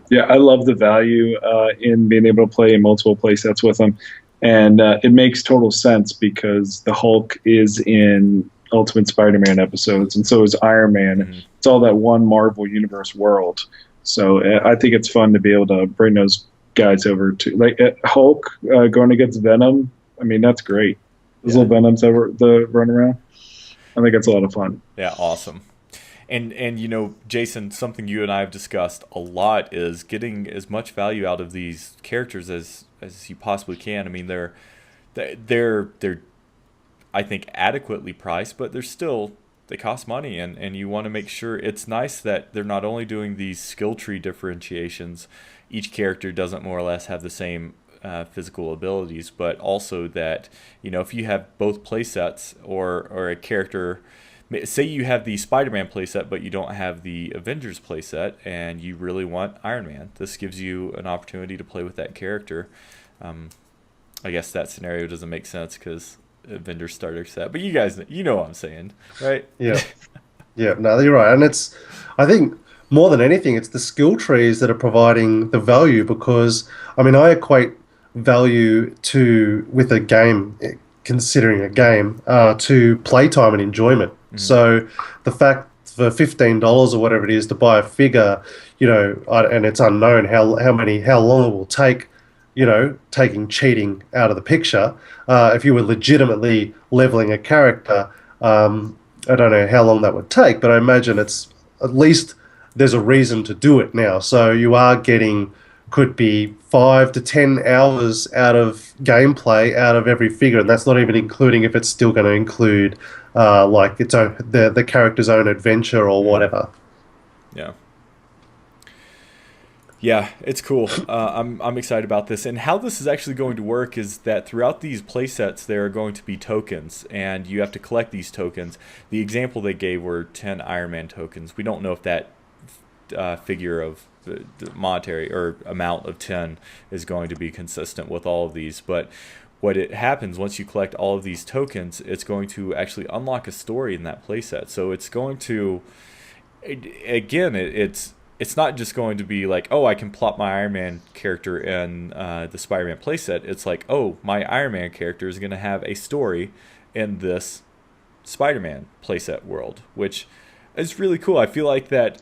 Yeah, I love the value in being able to play in multiple play sets with them. And it makes total sense because the Hulk is in Ultimate Spider-Man episodes, and so is Iron Man. Mm-hmm. It's all that one Marvel Universe world. So I think it's fun to be able to bring those guys over to, like, Hulk going against Venom. I mean, that's great. Those little Venoms that run around. I think it's a lot of fun. Yeah, awesome. And you know, Jason, something you and I have discussed a lot is getting as much value out of these characters as you possibly can. I mean, they're I think adequately priced, but they're still they cost money, and you want to make sure. It's nice that they're not only doing these skill tree differentiations, each character doesn't more or less have the same physical abilities, but also that, if you have both playsets, or a character, say you have the Spider-Man playset but you don't have the Avengers playset, and you really want Iron Man, this gives you an opportunity to play with that character. I guess that scenario doesn't make sense because Avengers starter set, but you guys, what I'm saying, right? Yeah. Yeah, no, you're right. And I think more than anything, it's the skill trees that are providing the value, because, I equate value with a game, considering a game, to playtime and enjoyment. Mm-hmm. So the fact for $15 or whatever it is to buy a figure, and it's unknown how long it will take, taking cheating out of the picture. If you were legitimately leveling a character, I don't know how long that would take, but I imagine it's at least there's a reason to do it now. So you are getting, could be 5 to 10 hours out of gameplay out of every figure, and that's not even including if it's still going to include like its own the character's own adventure or whatever. Yeah. Yeah, it's cool. I'm excited about this. And how this is actually going to work is that throughout these playsets, there are going to be tokens, and you have to collect these tokens. The example they gave were 10 Iron Man tokens. We don't know if that figure of the monetary or amount of 10 is going to be consistent with all of these. But what it happens once you collect all of these tokens, it's going to actually unlock a story in that playset. So it's going to, again, it's not just going to be like, oh, I can plop my Iron Man character in the Spider-Man playset. It's like, oh, my Iron Man character is going to have a story in this Spider-Man playset world, which is really cool. I feel like that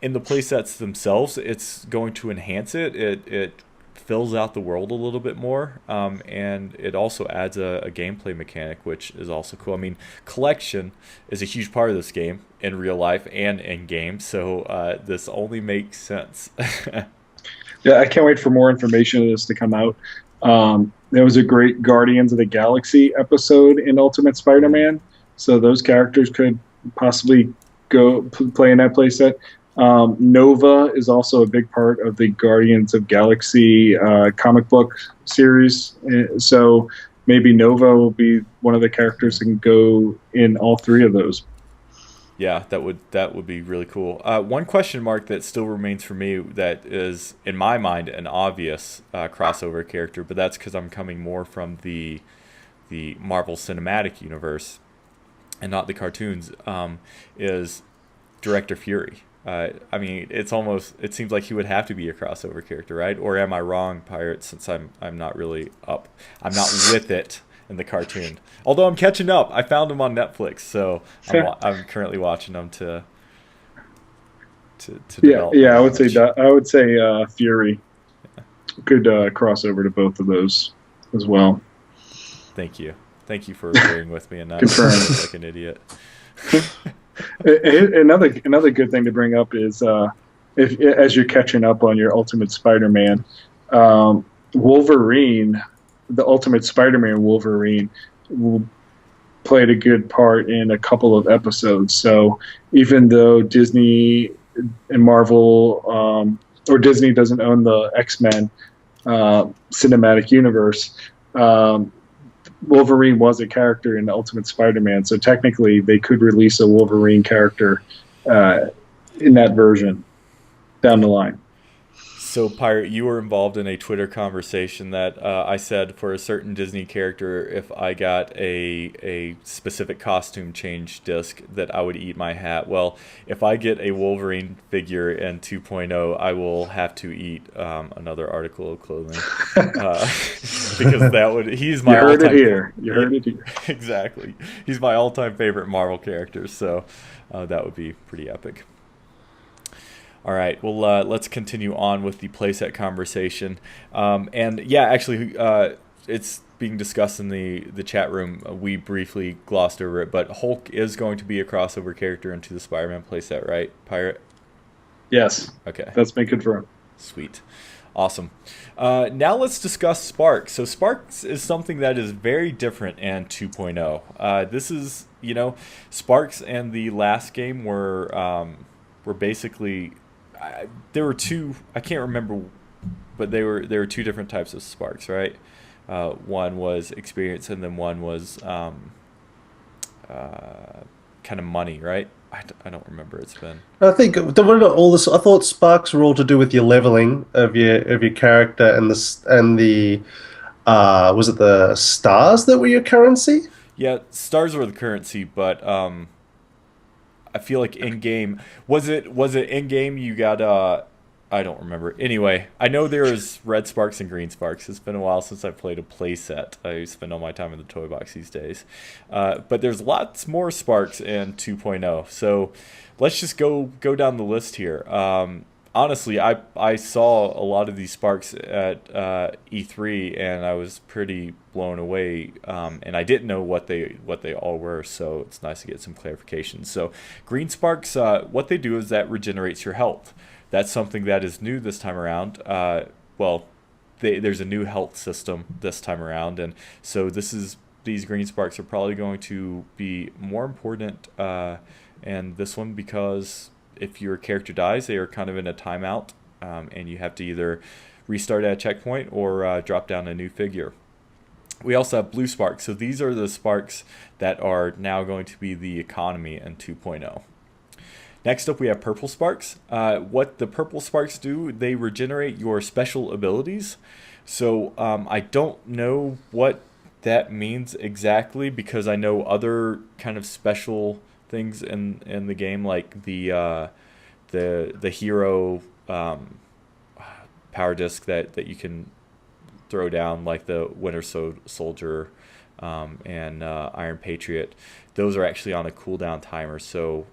in the playsets themselves, it's going to enhance it. It fills out the world a little bit more, and it also adds a gameplay mechanic, which is also cool. Collection is a huge part of this game in real life and in game, so this only makes sense. Yeah, I can't wait for more information of this to come out. There was a great Guardians of the Galaxy episode in Ultimate Spider-Man, so those characters could possibly go play in that playset. Nova is also a big part of the Guardians of Galaxy comic book series, so maybe Nova will be one of the characters that can go in all three of those. Yeah, that would be really cool. One question mark that still remains for me that is, in my mind, an obvious crossover character, but that's because I'm coming more from the Marvel Cinematic Universe and not the cartoons, is Director Fury. It seems like he would have to be a crossover character, right? Or am I wrong, Pirate? Since I'm not really up, I'm not with it in the cartoon. Although I'm catching up. I found him on Netflix, so I'm currently watching them to develop. Yeah. I would say Fury could crossover to both of those as well. Thank you for agreeing with me and not like an idiot. Another good thing to bring up is if as you're catching up on your Ultimate Spider-Man, Wolverine, the Ultimate Spider-Man Wolverine, played a good part in a couple of episodes. So even though Disney and Marvel or Disney doesn't own the X-Men cinematic universe, Wolverine was a character in the Ultimate Spider-Man, so technically they could release a Wolverine character in that version down the line. So, Pirate, you were involved in a Twitter conversation that I said for a certain Disney character, if I got a specific costume change disc, that I would eat my hat. Well, if I get a Wolverine figure in 2.0, I will have to eat another article of clothing. Because he's my all-time... You heard it here. Exactly. He's my all-time favorite Marvel character, so that would be pretty epic. All right, well, let's continue on with the playset conversation. And yeah, actually, it's being discussed in the chat room. We briefly glossed over it, but Hulk is going to be a crossover character into the Spider-Man playset, right, Pirate? Yes. Okay. That's been confirmed. Sweet. Awesome. Now let's discuss Sparks. So Sparks is something that is very different in 2.0. This is, Sparks and the last game were basically there were two. I can't remember, but there were two different types of Sparks, right? One was experience, and then one was kind of money, right? I don't remember. It's been. I think all this. I thought sparks were all to do with your leveling of your character and the was it the stars that were your currency? Yeah, stars were the currency, but I feel like in game was it in game you got I don't remember. Anyway, I know there is red sparks and green sparks. It's been a while since I played a playset. I spend all my time in the toy box these days. But there's lots more sparks in 2.0. So let's just go down the list here. Honestly, I saw a lot of these sparks at E3, and I was pretty blown away. And I didn't know what they all were, so it's nice to get some clarification. So green sparks, what they do is that regenerates your health. That's something that is new this time around. There's a new health system this time around, and so these green sparks are probably going to be more important in this one, because if your character dies, they are kind of in a timeout, and you have to either restart at a checkpoint or drop down a new figure. We also have blue sparks. So these are the sparks that are now going to be the economy in 2.0. Next up, we have purple sparks. What the purple sparks do, they regenerate your special abilities. So I don't know what that means exactly, because I know other kind of special things in the game, like the hero power disc that you can throw down, like the Winter Soldier and Iron Patriot. Those are actually on a cooldown timer, so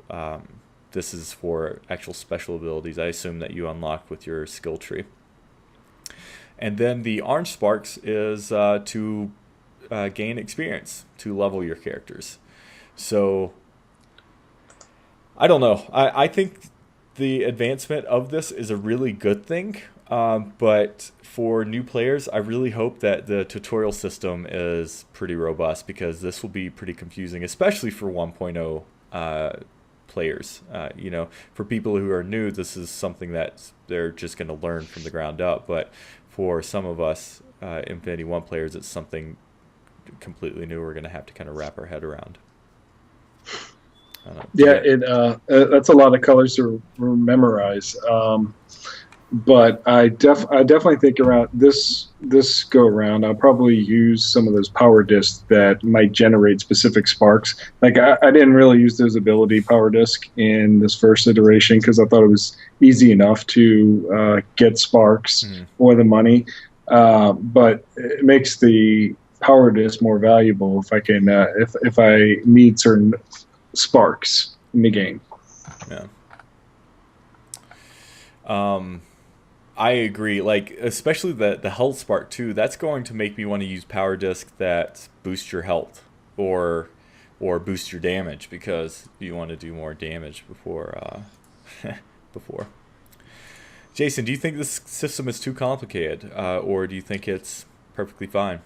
this is for actual special abilities, I assume, that you unlock with your skill tree. And then the orange sparks is to gain experience, to level your characters. So I don't know. I think the advancement of this is a really good thing, but for new players, I really hope that the tutorial system is pretty robust, because this will be pretty confusing, especially for 1.0 players. For people who are new, this is something that they're just going to learn from the ground up. But for some of us Infinity 1 players, it's something completely new we're going to have to kind of wrap our head around. That's a lot of colors to memorize. But I definitely think around this go around, I'll probably use some of those power discs that might generate specific sparks. Like I didn't really use those ability power disc in this first iteration, because I thought it was easy enough to get sparks or the money. But it makes the power disc more valuable if I can if I need certain sparks in the game. Yeah. I agree. Like, especially the health spark too. That's going to make me want to use power disc that boost your health or boost your damage, because you want to do more damage before. Jason, do you think this system is too complicated, or do you think it's perfectly fine?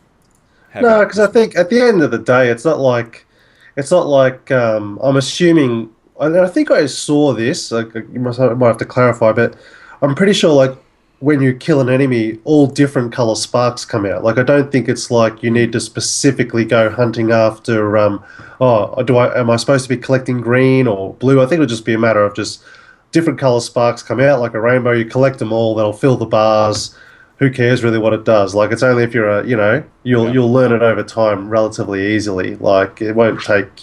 No, because I think at the end of the day, it's not like I'm assuming. I think I saw this. I might have to clarify, but I'm pretty sure like when you kill an enemy, all different color sparks come out. Like I don't think it's like you need to specifically go hunting after. Am I supposed to be collecting green or blue? I think it'll just be a matter of just different color sparks come out like a rainbow. You collect them all, they'll fill the bars. Who cares really what it does? Like it's only if you're you'll learn it over time relatively easily. Like it won't take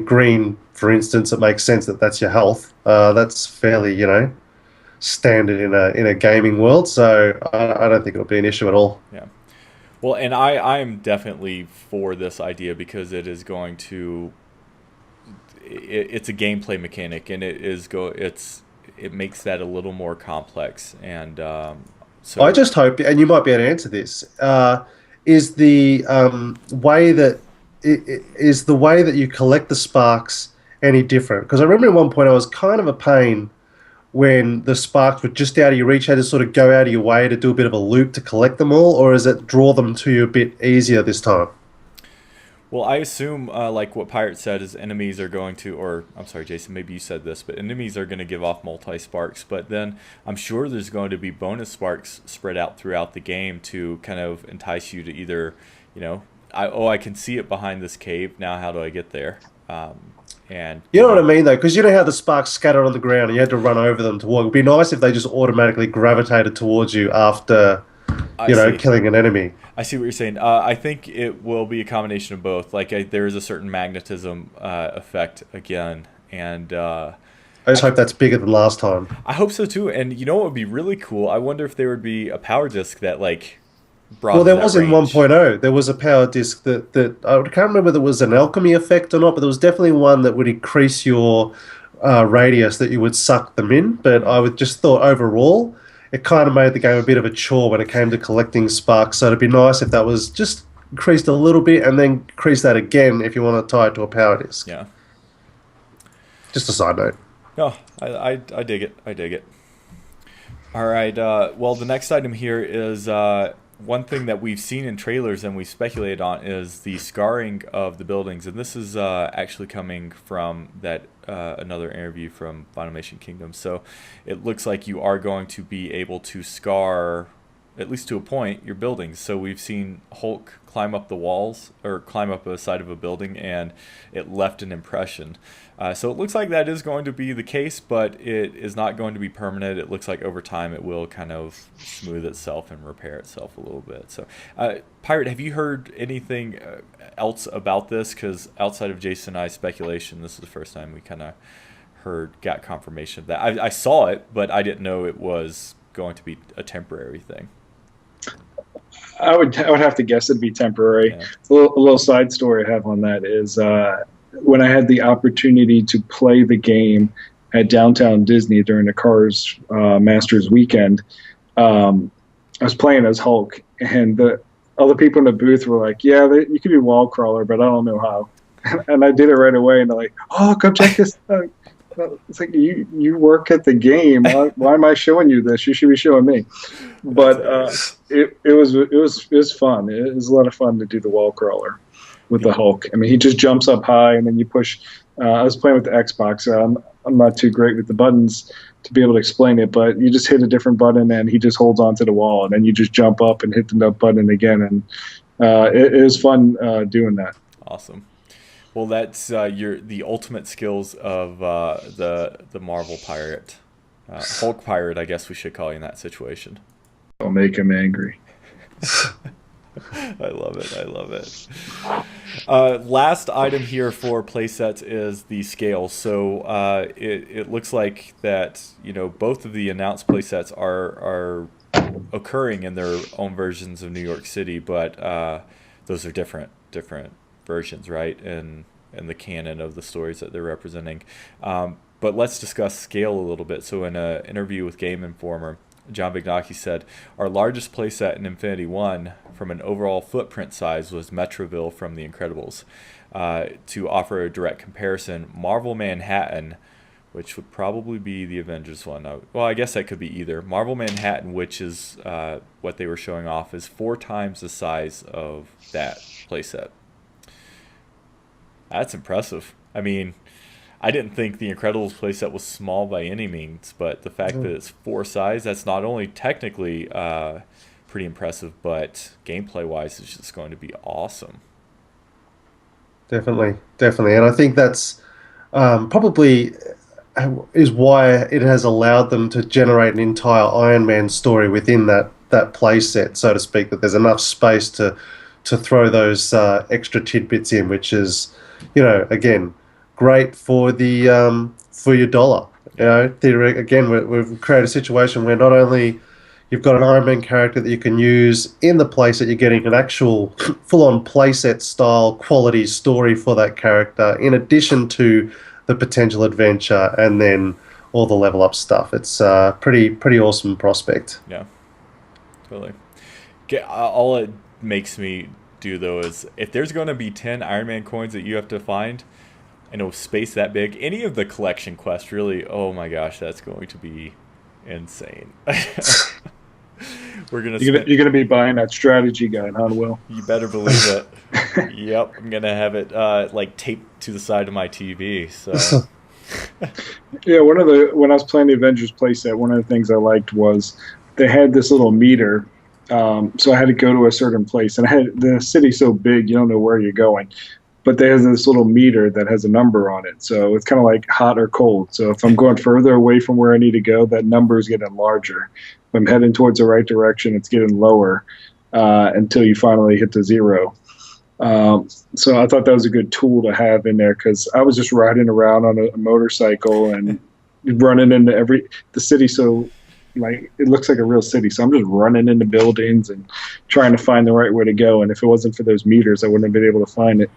green, for instance, it makes sense that that's your health. That's fairly standard in a gaming world, so I don't think it'll be an issue at all. Yeah. Well, and I'm definitely for this idea, because it is going to. It's a gameplay mechanic, and it makes that a little more complex, and so I just hope, and you might be able to answer this, is the way that you collect the sparks any different? Because I remember at one point I was kind of a pain when the sparks were just out of your reach, had to sort of go out of your way to do a bit of a loop to collect them all, or is it draw them to you a bit easier this time? Well, I assume, like what Pirate said, is enemies are going to, or I'm sorry, Jason, maybe you said this, but enemies are going to give off multi-sparks. But then I'm sure there's going to be bonus sparks spread out throughout the game to kind of entice you to either, I can see it behind this cave. Now, how do I get there? And you know what I mean, though, because you know how the sparks scattered on the ground and you had to run over them to walk. It'd be nice if they just automatically gravitated towards you after, killing an enemy. I see what you're saying. I think it will be a combination of both. Like there is a certain magnetism effect again, and I just hope that's bigger than last time. I hope so too. And you know what would be really cool? I wonder if there would be a power disc that brought. Well, there was in 1.0. There was a power disc that I can't remember whether it was an alchemy effect or not, but there was definitely one that would increase your radius that you would suck them in. But I would just thought overall, it kind of made the game a bit of a chore when it came to collecting sparks. So it'd be nice if that was just increased a little bit and then increase that again if you want to tie it to a power disc. Yeah. Just a side note. No, I dig it. I dig it. All right. Well, the next item here is one thing that we've seen in trailers and we speculated on is the scarring of the buildings. And this is actually coming from that another interview from Funimation Kingdom. So it looks like you are going to be able to scar, at least to a point, your buildings. So we've seen Hulk climb up the walls or climb up the side of a building and it left an impression. So it looks like that is going to be the case, but it is not going to be permanent. It looks like over time it will kind of smooth itself and repair itself a little bit. So Pirate, have you heard anything else about this? Because outside of Jason and I's speculation, this is the first time we kind of got confirmation of that. I saw it, but I didn't know it was going to be a temporary thing. I would have to guess it'd be temporary. Yeah. A little side story I have on that is when I had the opportunity to play the game at Downtown Disney during the Cars Masters weekend, I was playing as Hulk, and the other people in the booth were like, "Yeah, you could be wall crawler, but I don't know how." And I did it right away, and they're like, "Oh, come check this out." It's like you work at the game. Why am I showing you this? You should be showing me. But it was fun. It was a lot of fun to do the wall crawler with the Hulk. I mean, he just jumps up high, and then you push. I was playing with the Xbox. I'm not too great with the buttons to be able to explain it, but you just hit a different button, and he just holds onto the wall, and then you just jump up and hit the button again, and it was fun doing that. Awesome. Well, that's the ultimate skills of the Marvel pirate, Hulk pirate. I guess we should call you in that situation. I'll make him angry. I love it. I love it. Last item here for playsets is the scale. So it looks like that both of the announced playsets are occurring in their own versions of New York City, but those are different versions, right? And the canon of the stories that they're representing. But let's discuss scale a little bit. So in an interview with Game Informer, John Vignacchi said, "Our largest playset in Infinity 1 from an overall footprint size was Metroville from The Incredibles. To offer a direct comparison, Marvel Manhattan," which would probably be the Avengers one. Well, I guess that could be either. Marvel Manhattan, which is what they were showing off, is 4 times the size of that playset. That's impressive. I mean, I didn't think the Incredibles playset was small by any means, but the fact that it's 4 size, that's not only technically pretty impressive, but gameplay-wise, it's just going to be awesome. Definitely. And I think that's probably is why it has allowed them to generate an entire Iron Man story within that playset, so to speak, that there's enough space to throw those extra tidbits in, which is, again, great for the for your dollar. Again, we've created a situation where not only you've got an Iron Man character that you can use in the playset, you're getting an actual full-on playset style quality story for that character, in addition to the potential adventure and then all the level up stuff. It's a pretty awesome prospect. Yeah, totally. All it makes me do though is if there's going to be 10 Iron Man coins that you have to find, I know space that big. Any of the collection quests, really. Oh my gosh, that's going to be insane. You're gonna be buying that strategy guide, huh, Will? You better believe it. Yep, I'm gonna have it like taped to the side of my TV. So yeah, when I was playing the Avengers playset, one of the things I liked was they had this little meter. So I had to go to a certain place, and the city's so big you don't know where you're going. But they have this little meter that has a number on it, so it's kind of like hot or cold. So if I'm going further away from where I need to go, that number is getting larger. If I'm heading towards the right direction, it's getting lower until you finally hit the 0. So I thought that was a good tool to have in there, because I was just riding around on a motorcycle and running into the city. So like it looks like a real city, so I'm just running into buildings and trying to find the right way to go. And if it wasn't for those meters, I wouldn't have been able to find it.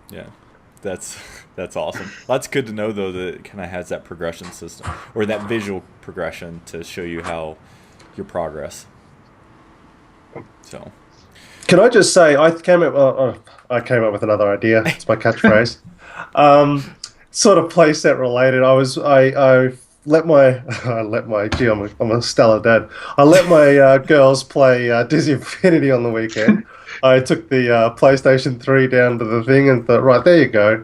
Yeah, that's awesome. That's good to know, though, that it kind of has that progression system, or that visual progression to show you how your progress. So, can I just say I came up with another idea. It's my catchphrase. Sort of playset related. I'm a stellar dad. I let my girls play Disney Infinity on the weekend. I took the PlayStation 3 down to the thing and thought, right, there you go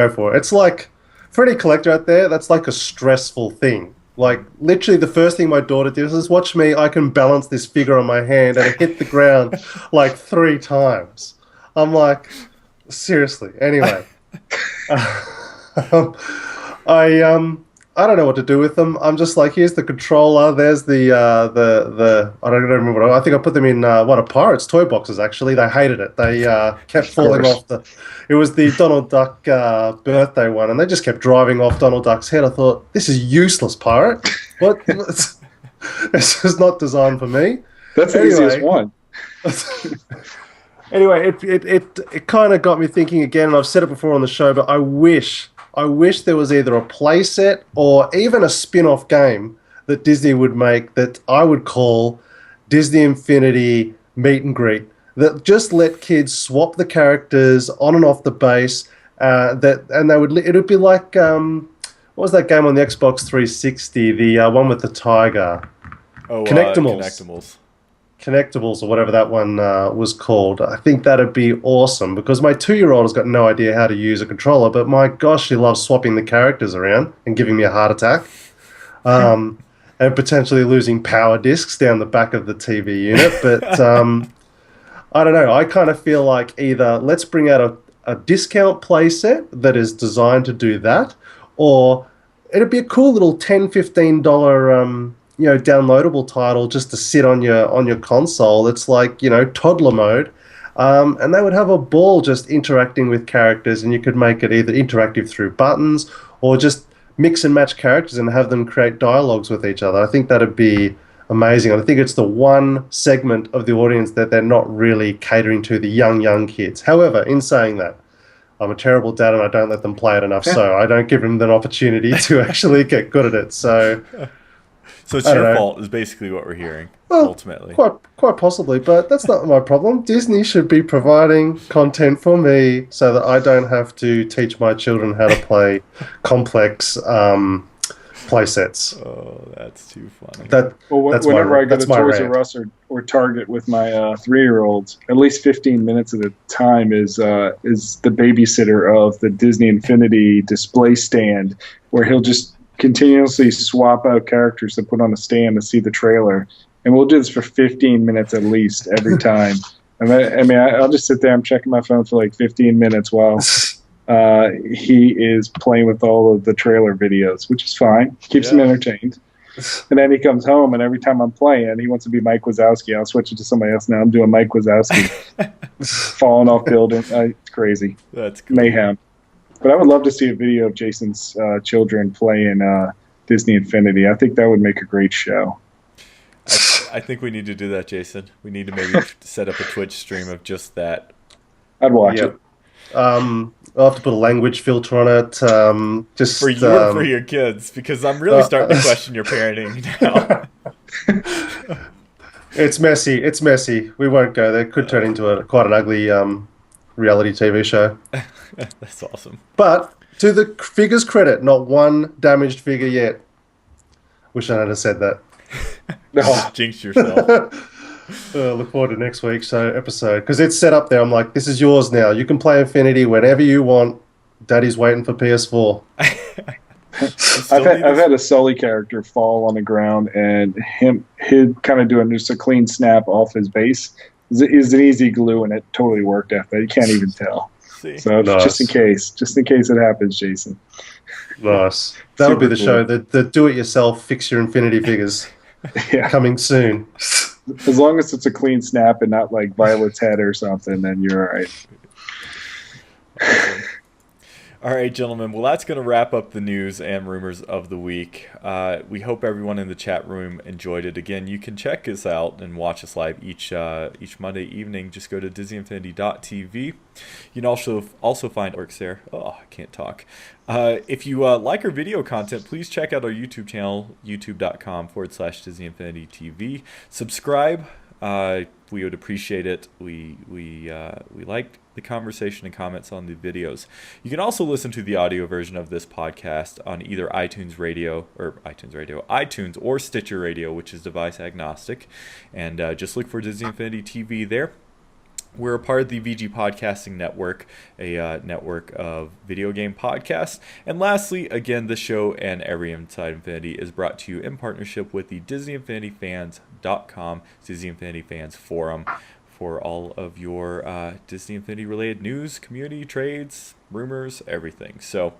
for it. It's like, for any collector out there, that's like a stressful thing. Like, literally the first thing my daughter did was, watch me, I can balance this figure on my hand and it hit the ground like 3 times. I'm like, seriously. Anyway. I don't know what to do with them. I'm just like, here's the controller. There's the I don't remember. I think I put them in one of Pirates' toy boxes. Actually, they hated it. They kept falling off It was the Donald Duck birthday one, and they just kept driving off Donald Duck's head. I thought, this is useless, Pirate. What? This is not designed for me. That's the easiest one. Anyway, it kind of got me thinking again, and I've said it before on the show, but I wish there was either a playset or even a spin-off game that Disney would make that I would call Disney Infinity Meet and Greet. That just let kids swap the characters on and off the base. It would be like what was that game on the Xbox 360? The one with the tiger. Oh, Connectables, or whatever that one was called. I think that'd be awesome, because my 2-year-old has got no idea how to use a controller, but my gosh, she loves swapping the characters around and giving me a heart attack. And potentially losing power discs down the back of the TV unit. But I don't know. I kind of feel like either let's bring out a discount playset that is designed to do that, or it'd be a cool little $10, $15 downloadable title just to sit on your console. It's like, toddler mode. And they would have a ball just interacting with characters, and you could make it either interactive through buttons or just mix and match characters and have them create dialogues with each other. I think that'd be amazing. I think it's the one segment of the audience that they're not really catering to, the young kids. However, in saying that, I'm a terrible dad and I don't let them play it enough, so I don't give them an opportunity to actually get good at it. So it's your fault, is basically what we're hearing, ultimately. Quite possibly, but that's not my problem. Disney should be providing content for me so that I don't have to teach my children how to play complex play sets. Oh, that's too funny. Whenever I go to Toys R Us or Target with my 3-year-olds, at least 15 minutes at a time is the babysitter of the Disney Infinity display stand, where he'll just continuously swap out characters to put on a stand to see the trailer, and we'll do this for 15 minutes at least every time. I'll just sit there, I'm checking my phone for like 15 minutes while he is playing with all of the trailer videos, which is fine. Keeps him entertained. And then he comes home, and every time I'm playing, he wants to be Mike Wazowski. I'll switch it to somebody else now. I'm doing Mike Wazowski. Falling off buildings. It's crazy. That's cool. Mayhem. But I would love to see a video of Jason's children playing Disney Infinity. I think that would make a great show. I think we need to do that, Jason. We need to maybe set up a Twitch stream of just that. I'd watch it. I'll have to put a language filter on it. Just for you or for your kids, because I'm really starting to question your parenting now. It's messy. We won't go there. Could turn into quite an ugly reality TV show. That's awesome. But To the figure's credit, not one damaged figure yet. Wish I hadn't said that. Just jinx yourself. Look forward to next week's episode because it's set up there. I'm like, this is yours now. You can play Infinity whenever you want. Daddy's waiting for PS4. I've had a Sully character fall on the ground and him kind of doing just a clean snap off his base. Is an easy glue and it totally worked after that. You can't even tell. So nice. just in case it happens, Jason. Nice. That'll be the show. The do-it-yourself fix your Infinity figures. Coming soon. As long as it's a clean snap and not like Violet's head or something, then you're all right. Awesome. All right, gentlemen. Well, that's going to wrap up the news and rumors of the week. We hope everyone in the chat room enjoyed it. Again, you can check us out and watch us live each Monday evening. Just go to DisneyInfinity.tv. You can also find works there. Oh, I can't talk. If you like our video content, please check out our YouTube channel, youtube.com/DisneyInfinityTV. Subscribe. We would appreciate it. We like the conversation and comments on the videos. You can also listen to the audio version of this podcast on either iTunes or Stitcher Radio, which is device agnostic. And just look for Disney Infinity TV there. We're a part of the VG Podcasting Network, a network of video game podcasts. And lastly, again, this show and every Inside Infinity is brought to you in partnership with the DisneyInfinityFans.com, Disney Infinity Fans Forum, for all of your Disney Infinity related news, community, trades, rumors, everything. So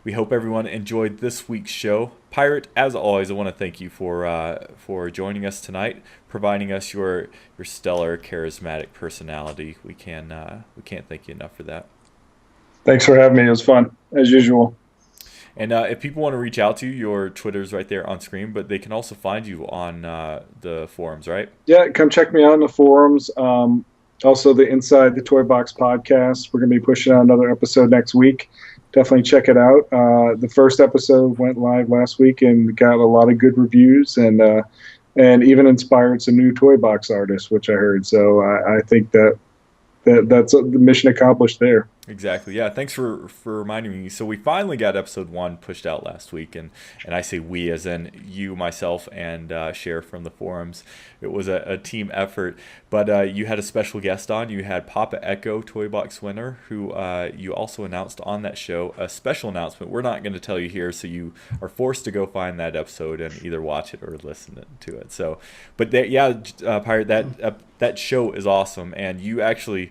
we hope everyone enjoyed this week's show. Pirate, as always, I want to thank you for joining us tonight, providing us your stellar, charismatic personality. We can't thank you enough for that. Thanks for having me. It was fun, as usual. And if people want to reach out to you, your Twitter's right there on screen, but they can also find you on the forums, right? Yeah, come check me out on the forums. Also, the Inside the Toy Box podcast. We're going to be pushing out another episode next week. Definitely check it out. The first episode went live last week and got a lot of good reviews and even inspired some new toy box artists, which I heard. So I think that's the mission accomplished there. Exactly. Yeah. Thanks for reminding me. So we finally got episode 1 pushed out last week, and I say we as in you, myself, and Cher from the forums. It was a team effort, but you had a special guest on. You had Papa Echo, Toy Box winner, who you also announced on that show a special announcement. We're not going to tell you here, so you are forced to go find that episode and either watch it or listen to it. So, but Pirate, that show is awesome, and you actually.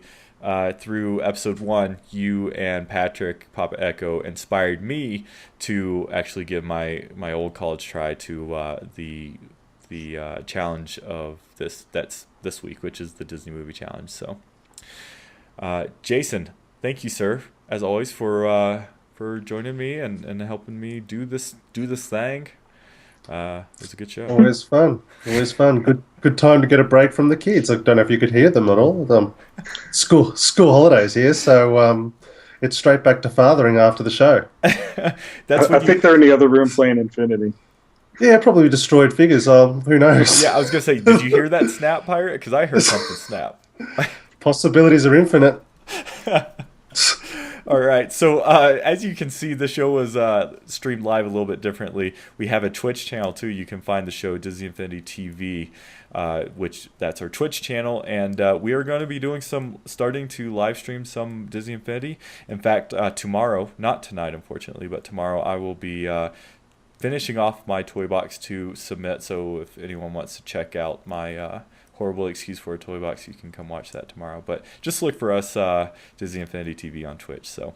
Through episode 1, you and Patrick, Papa Echo, inspired me to actually give my old college try to the challenge of this week, which is the Disney Movie Challenge. So, Jason, thank you, sir, as always, for joining me and helping me do this thing. It was a good show. Always fun. Good time to get a break from the kids. I don't know if you could hear them at all. School holidays here, so it's straight back to fathering after the show. I think they're in the other room playing Infinity. Yeah, probably destroyed figures. Who knows? Yeah, I was gonna say, did you hear that snap, Pirate? Because I heard something snap. Possibilities are infinite. All right, so as you can see, the show was streamed live a little bit differently. We have a Twitch channel too. You can find the show Disney Infinity TV, which that's our Twitch channel, and we are going to be starting to live stream some Disney Infinity. In fact, tomorrow, not tonight unfortunately, but tomorrow I will be finishing off my toy box to submit. So if anyone wants to check out my horrible excuse for a toy box, you can come watch that tomorrow. But just look for us, Disney Infinity TV on Twitch. So,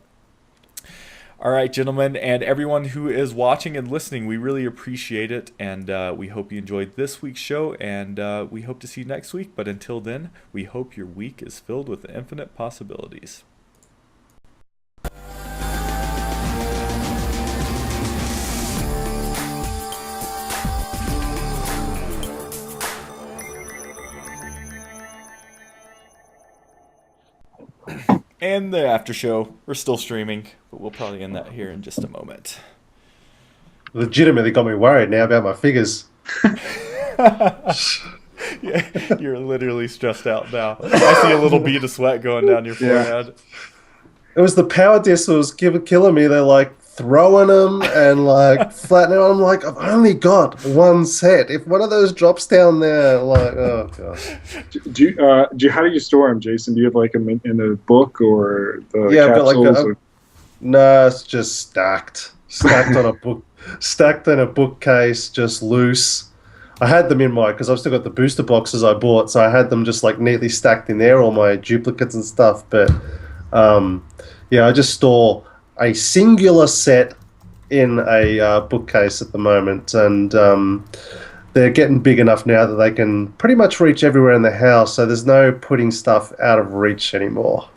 all right, gentlemen, and everyone who is watching and listening, we really appreciate it, and we hope you enjoyed this week's show, and we hope to see you next week. But until then, we hope your week is filled with infinite possibilities. And the after show, we're still streaming, but we'll probably end that here in just a moment. Legitimately got me worried now about my figures. Yeah, you're literally stressed out now. I see a little bead of sweat going down your forehead. it was the power disc that was killing me. They're like throwing them and like flattening. I'm like, I've only got one set. If one of those drops down there, like, oh god. How do you store them, Jason? Do you have like them in a book or the Yeah, I've got like capsules? no, it's just stacked on a book, stacked in a bookcase, just loose. I had them in my because I've still got the booster boxes I bought, so I had them just like neatly stacked in there, all my duplicates and stuff. But yeah, I just store a singular set in a bookcase at the moment, and they're getting big enough now that they can pretty much reach everywhere in the house. So there's no putting stuff out of reach anymore.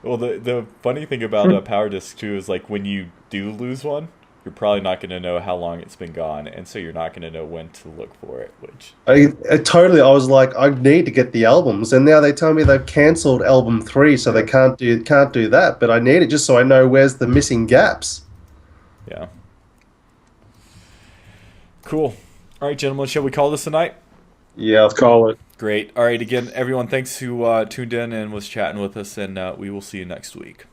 Well, the funny thing about a power disc too is like when you do lose one, you're probably not going to know how long it's been gone, and so you're not going to know when to look for it. Which I was like, I need to get the albums, and now they tell me they've cancelled album 3, so they can't do that. But I need it just so I know where's the missing gaps. Yeah. Cool. All right, gentlemen, shall we call this a night? Yeah, Let's call it. Great. All right, again, everyone, thanks who tuned in and was chatting with us, and we will see you next week.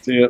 See ya.